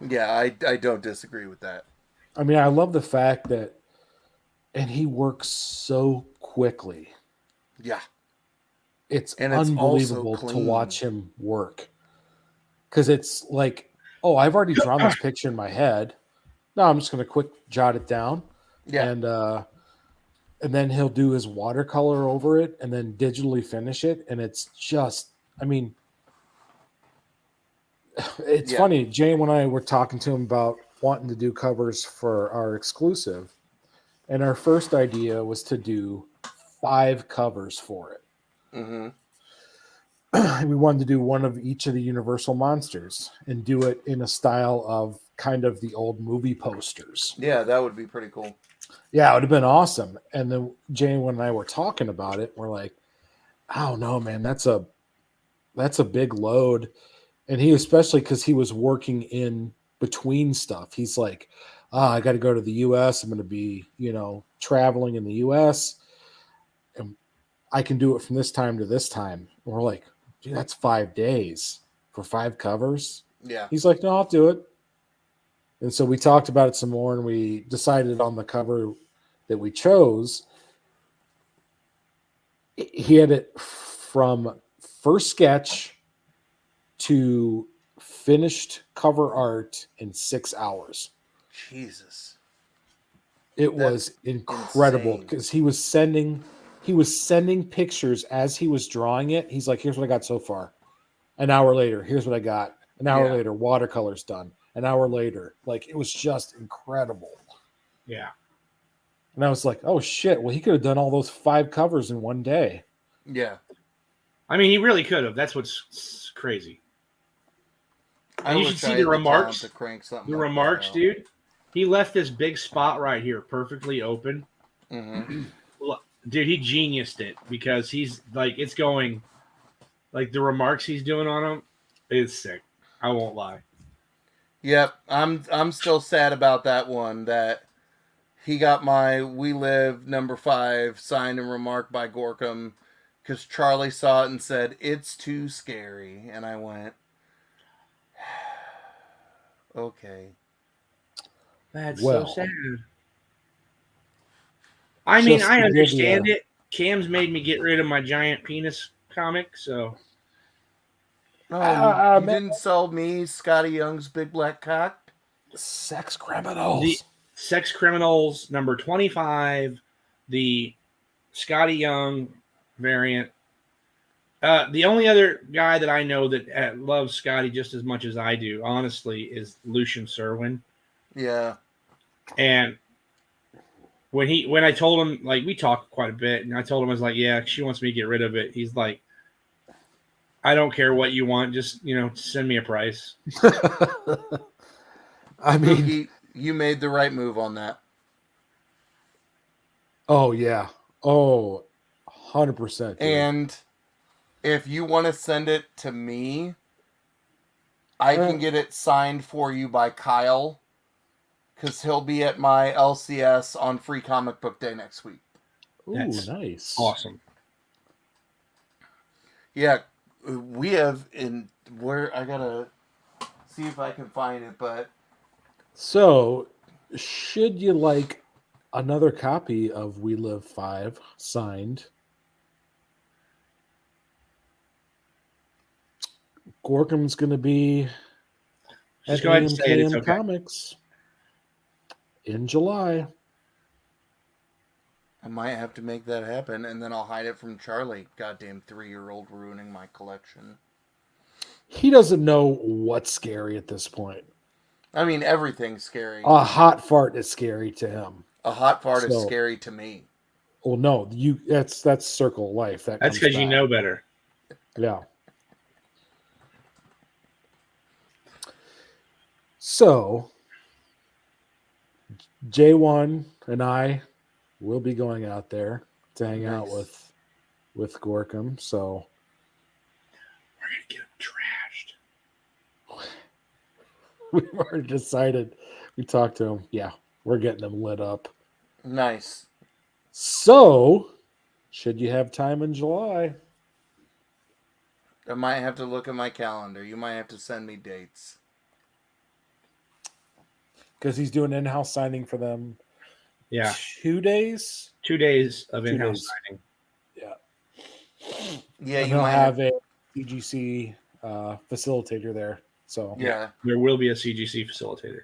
Yeah, I don't disagree with that. I mean, I love the fact that, and he works so quickly. Yeah. It's unbelievable to watch him work. Because it's like, oh, I've already drawn this picture in my head. No, I'm just going to quick jot it down. Yeah. And then he'll do his watercolor over it and then digitally finish it. And it's just, I mean, it's funny. Jay and I were talking to him about wanting to do covers for our exclusive. And our first idea was to do 5 covers for it. Mm-hmm. We wanted to do one of each of the Universal monsters and do it in a style of kind of the old movie posters. Yeah, that would be pretty cool. Yeah, it would have been awesome. And then Jane and I were talking about it. We're like, oh no, man, that's a big load. And he, especially because he was working in between stuff, he's like, I got to go to the US. I'm going to be, traveling in the US. And I can do it from this time to this time. And we're like, dude, that's 5 days for 5 covers. Yeah. He's like, no, I'll do it. And so we talked about it some more, and we decided on the cover that we chose. He had it from first sketch to finished cover art in 6 hours. Jesus. It was incredible because he was sending pictures as he was drawing it. He's like, here's what I got so far. An hour later, here's what I got. An hour later, watercolor's done. An hour later, like, it was just incredible. Yeah. And I was like, oh shit, well, he could have done all those 5 covers in one day. Yeah. I mean, he really could have. That's what's crazy. And you should see the remarks. The remarks, dude. He left this big spot right here perfectly open. Mm-hmm. Dude, he geniused it because he's like, it's going, like, the remarks he's doing on him is sick. I won't lie. Yep, I'm still sad about that one, that he got my We Live #5 signed and remarked by Gorkum because Charlie saw it and said, it's too scary. And I went, okay. That's so sad. I mean, I understand it. Cam's made me get rid of my giant penis comic, so. Oh, you didn't sell me Scotty Young's Big Black Cock? Sex Criminals. The Sex Criminals #25, the Scotty Young variant. The only other guy that I know that loves Scotty just as much as I do, honestly, is Lucian Serwin. Yeah. And when I told him, like, we talked quite a bit, and I told him, I was like, yeah, she wants me to get rid of it. He's like, I don't care what you want, just send me a price. I mean, Pookie, you made the right move on that. oh yeah, 100%. And if you want to send it to me, I can get it signed for you by Kyle, because he'll be at my LCS on Free Comic Book Day next week. Ooh, That's nice, awesome. Yeah, we have where I gotta see if I can find it, but So, should you like another copy of We Live 5 signed? Gorkam's going to be Just at go ahead and say it. It's AMKM okay. Comics in July. I might have to make that happen, and then I'll hide it from Charlie. Goddamn 3-year-old ruining my collection. He doesn't know what's scary at this point. I mean, everything's scary. A hot fart is scary to him. A hot fart is So- scary to me. Well, no, that's circle of life. That's comes because you back. know better. Yeah. So, J1 and I will be going out there to hang out Nice. with Gorkum. So We're gonna get him trashed. we've already decided. We talked to him. Yeah, we're getting them lit up. Nice. So, should you have time in July? I might have to look at my calendar. You might have to send me dates. Because he's doing in-house signing for them. Yeah, 2 days. 2 days of 2 in-house days. signing. Yeah. Yeah, And you he'll might have a CGC facilitator there. So Yeah. There will be a CGC facilitator.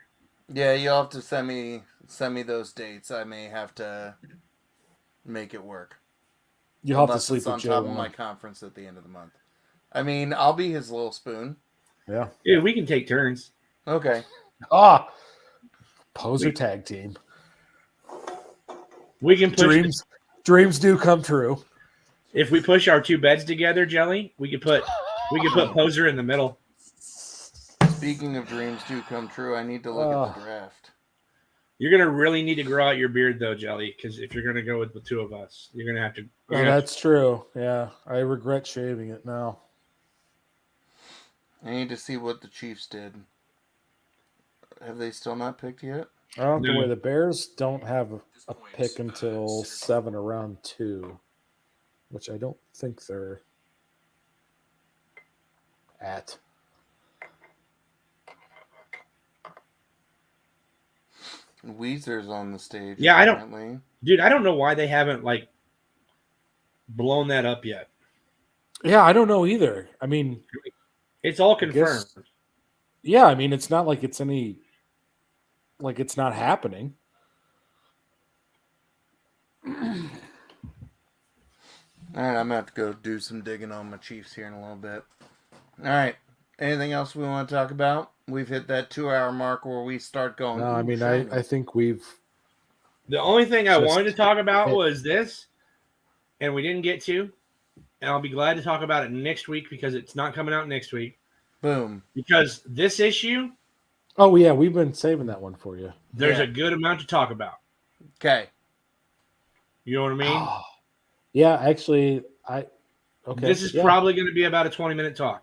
Yeah, you'll have to send me those dates. I may have to make it work. you'll have to Unless sleep it's with on top of J1. my conference at the end of the month. I mean, I'll be his little spoon. Yeah. Yeah, we can take turns. Okay. Poser tag team. We can push Dreams do come true. if we push our 2 beds together, Jelly. We could put Poser in the middle. Speaking of dreams do come true, I need to look at the draft. You're gonna really need to grow out your beard though, Jelly, because if you're gonna go with the 2 of us, you're gonna have to. That's true. Yeah. I regret shaving it now. I need to see what the Chiefs did. Have they still not picked yet? I don't No. know where the Bears don't have a pick until 7 or round 2, which I don't think they're at. Weezer's on the stage. Yeah, I don't- apparently. Dude, I don't know why they haven't like blown that up yet. Yeah, I don't know either. I mean, It's all I confirmed. guess- yeah, I mean, it's not like it's it's not happening. All right, I'm going to have to go do some digging on my Chiefs here in a little bit. All right. Anything else we want to talk about? We've hit that 2-hour mark where we start going. No, I "Ooh, mean, shiny." I think we've The only thing I Just- wanted to talk about it- was this, and we didn't get to. And I'll be glad to talk about it next week because it's not coming out next week. Boom. Because this issue, Oh yeah, we've been saving that one for you. there's Yeah. a good amount to talk about. Okay. You know what I mean? Yeah, actually, okay. This is yeah. probably going to be about a 20-minute talk.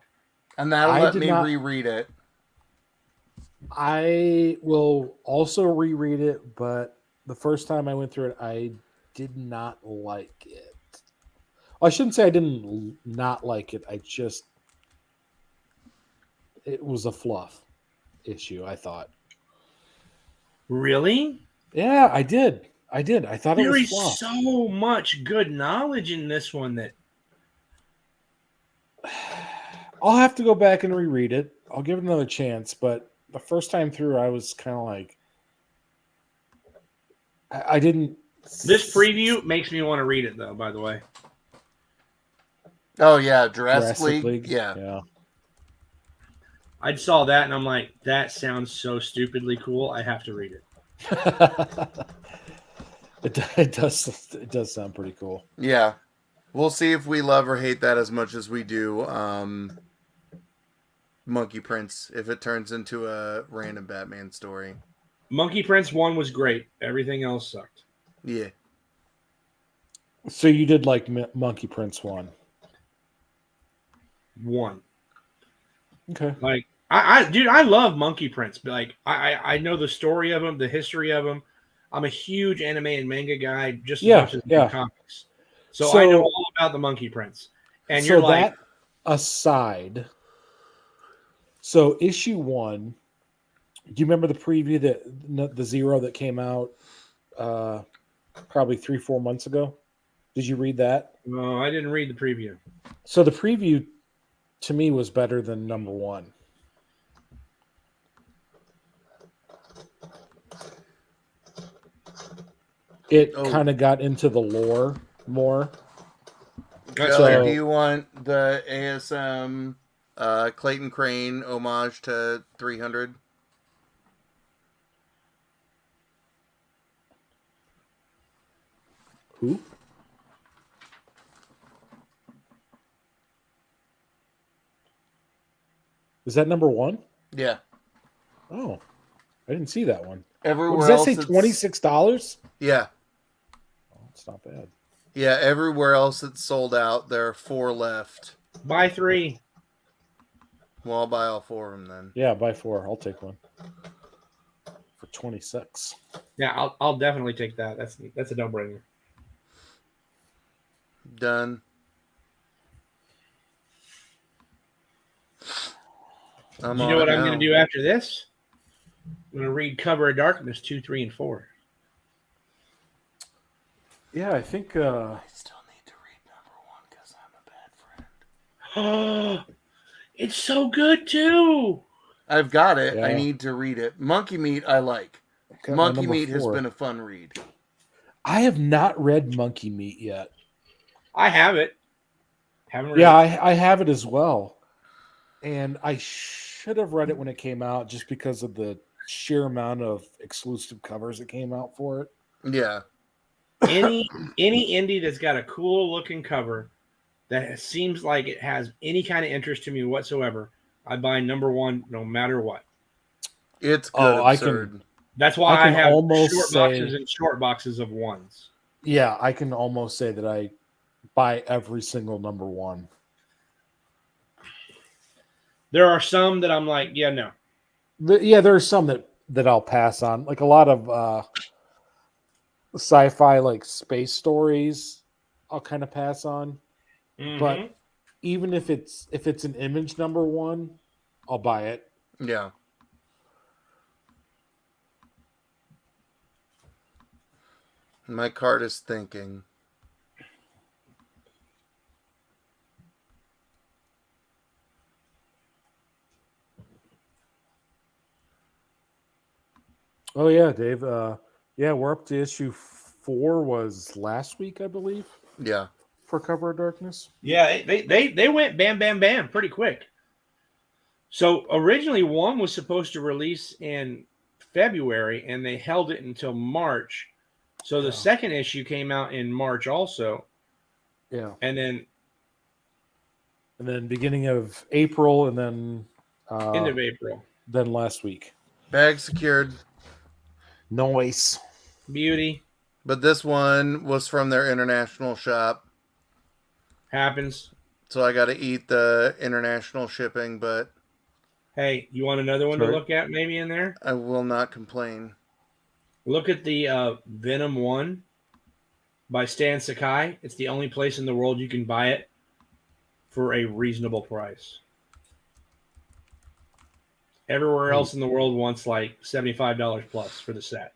And that'll I let did me not- reread it. I will also reread it, but the first time I went through it, I did not like it. Well, I shouldn't say I didn't not like it. It was a fluff issue, I thought. Really? Yeah, I did. I thought it There was is fluff. so much good knowledge in this one that I'll have to go back and reread it. I'll give it another chance, but the first time through, I was kind of like, I didn't This preview makes me want to read it, though. By the way. Oh yeah, Jurassic League. Yeah. I saw that and I'm like, that sounds so stupidly cool. I have to read it. It does sound pretty cool. Yeah. We'll see if we love or hate that as much as we do Monkey Prince, if it turns into a random Batman story. Monkey Prince 1 was great. Everything else sucked. Yeah. So you did like Monkey Prince 1. 1. Okay. Like, I love Monkey Prince. But like, I know the story of him, the history of him. I'm a huge anime and manga guy, just as much as comics. So I know all about the Monkey Prince. And you're like, that aside, so issue 1. Do you remember the preview the Zero that came out probably 3-4 months ago? Did you read that? No, I didn't read the preview. So the preview to me was better than number 1. It kind of got into the lore more. So, do you want the ASM Clayton Crane homage to 300? Who? Is that number 1? Yeah. Oh, I didn't see that one. Everywhere does that say $26? Yeah. Oh, it's not bad. Yeah, everywhere else it's sold out. There are 4 left. Buy 3. Well, I'll buy all 4 of them then. Yeah, buy 4. I'll take one for 26. Yeah, I'll definitely take that. That's a no-brainer. Done. Do you know what I'm going to do after this? I'm going to read Cover of Darkness 2, 3, and 4. Yeah, I think I still need to read number 1 because I'm a bad friend. Oh, it's so good too. I've got it. Yeah. I need to read it. Monkey Meat, I like. Monkey Meat has been a fun read. I have not read Monkey Meat yet. I have it. Haven't read Yeah, it. I have it as well. And I should have read it when it came out just because of the sheer amount of exclusive covers that came out for it. Yeah. Any indie that's got a cool looking cover that seems like it has any kind of interest to me whatsoever, I buy number 1 no matter what. It's good. Absurd. That's why I have almost short boxes and short boxes of 1s. Yeah, I can almost say that I buy every single number 1. There are some that I'm like, yeah, no. There are some that I'll pass on. Like a lot of sci-fi, like space stories, I'll kind of pass on. Mm-hmm. But even if it's an Image number 1, I'll buy it. Yeah. My card is thinking. Oh yeah, Dave. Yeah, we're up to issue 4 was last week, I believe. Yeah. For Cover of Darkness. Yeah, they went bam, bam, bam pretty quick. So originally 1 was supposed to release in February, and they held it until March. So the second issue came out in March also. Yeah. And then beginning of April, and then end of April. Then last week. Bag secured. Noise. Beauty. But this one was from their international shop. Happens. So I got to eat the international shipping, but... Hey, you want another one to look at maybe in there? I will not complain. Look at the Venom 1 by Stan Sakai. It's the only place in the world you can buy it for a reasonable price. Everywhere else in the world wants like $75 plus for the set.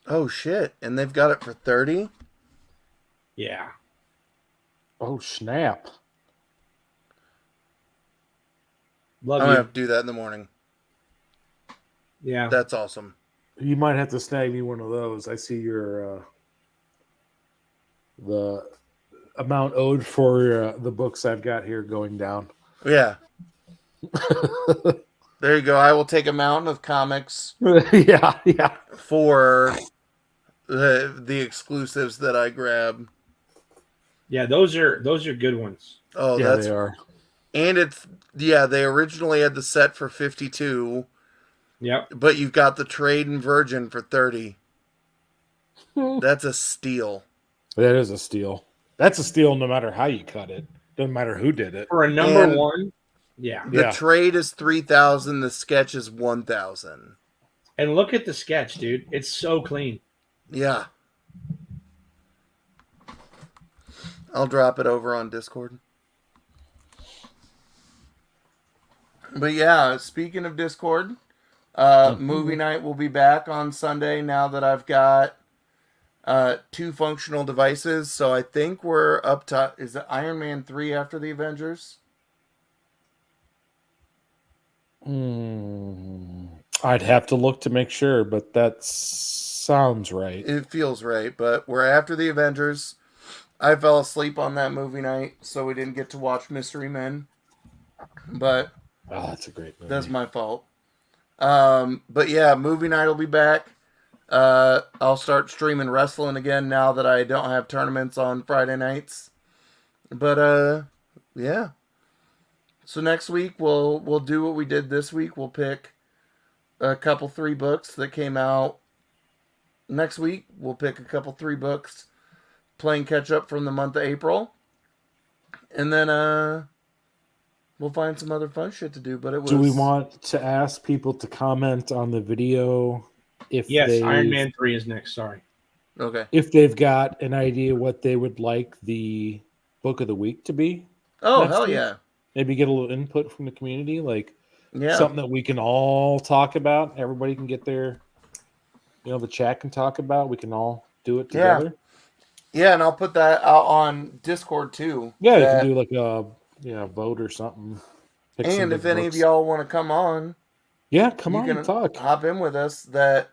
Oh, shit. And they've got it for $30? Yeah. Oh, snap. Love I'm you. going to have to do that in the morning. Yeah. That's awesome. You might have to snag me one of those. I see your the amount owed for the books I've got here going down. Yeah. There you go. I will take a mountain of comics yeah. for the exclusives that I grab. Yeah, those are good ones. Oh, Yeah, that's they are. and it's they originally had the set for 52. Yep. But you've got the trade and Virgin for 30. That's a steal. That is a steal. That's a steal no matter how you cut it. Doesn't matter who did it. For a number And one, yeah. The trade is 3,000. The sketch is 1,000. And look at the sketch, dude. It's so clean. Yeah. I'll drop it over on Discord. But yeah, speaking of Discord, movie night will be back on Sunday now that I've got 2 functional devices. So I think we're up to, is it Iron Man 3 after the Avengers? I'd have to look to make sure, but that sounds right. It feels right, but we're after the Avengers. I fell asleep on that movie night, so we didn't get to watch Mystery Men. But oh, that's a great movie. That's my fault. But yeah, movie night will be back. I'll start streaming wrestling again now that I don't have tournaments on Friday nights. But yeah. So next week we'll do what we did this week. We'll pick a couple 3 books that came out next week. We'll pick a couple 3 books playing catch up from the month of April. And then we'll find some other fun shit to do. But it was. Do we want to ask people to comment on the video? Yes, Iron Man 3 is next. Sorry. Okay. If they've got an idea what they would like the book of the week to be. Oh, hell week. yeah. Maybe get a little input from the community, like yeah. something that we can all talk about. Everybody can get their, the chat can talk about. We can all do it together. Yeah, and I'll put that out on Discord too. Yeah, you can do like a vote or something. Pick and if any of y'all want to come on, come on and talk. Hop in with us. That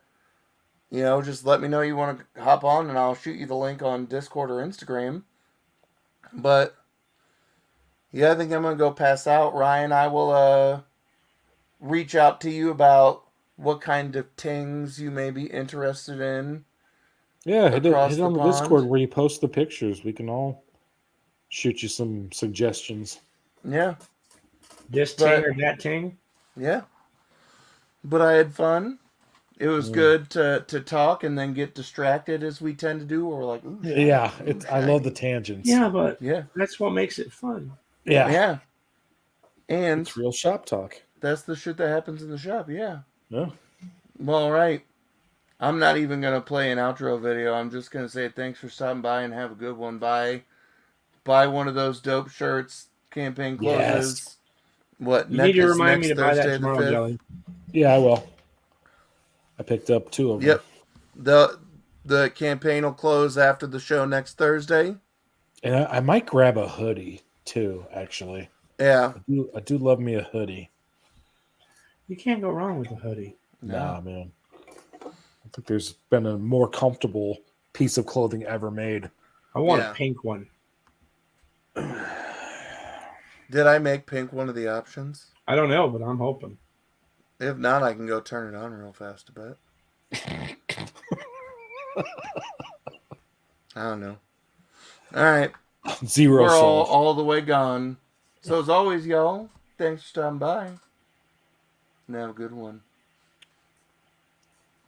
just let me know you want to hop on, and I'll shoot you the link on Discord or Instagram. But yeah, I think I'm gonna go pass out. Ryan, I will reach out to you about what kind of things you may be interested in. Yeah, hit on the Discord where you post the pictures. We can all shoot you some suggestions. Yeah. This ting or that ting. Yeah. But I had fun. It was good to talk and then get distracted as we tend to do. We're like, ooh, yeah, I love the tangents. Yeah, but that's what makes it fun. Yeah. Yeah. And it's real shop talk. That's the shit that happens in the shop. Yeah. Yeah. Well, all right. I'm not even going to play an outro video. I'm just going to say thanks for stopping by and have a good one. Buy one of those dope shirts. Campaign closes. Yes. What? You need to remind me to buy that tomorrow, Jelly. Yeah, I will. I picked up 2 of them. Yep. The campaign will close after the show next Thursday. And I might grab a hoodie too, actually. Yeah. I do love me a hoodie. You can't go wrong with a hoodie. Nah, man. I think there's been a more comfortable piece of clothing ever made. I want a pink one. Did I make pink one of the options? I don't know, but I'm hoping. If not, I can go turn it on real fast a bit. I don't know. All right. We're all the way gone. So as always, y'all, thanks for stopping by. And have a good one.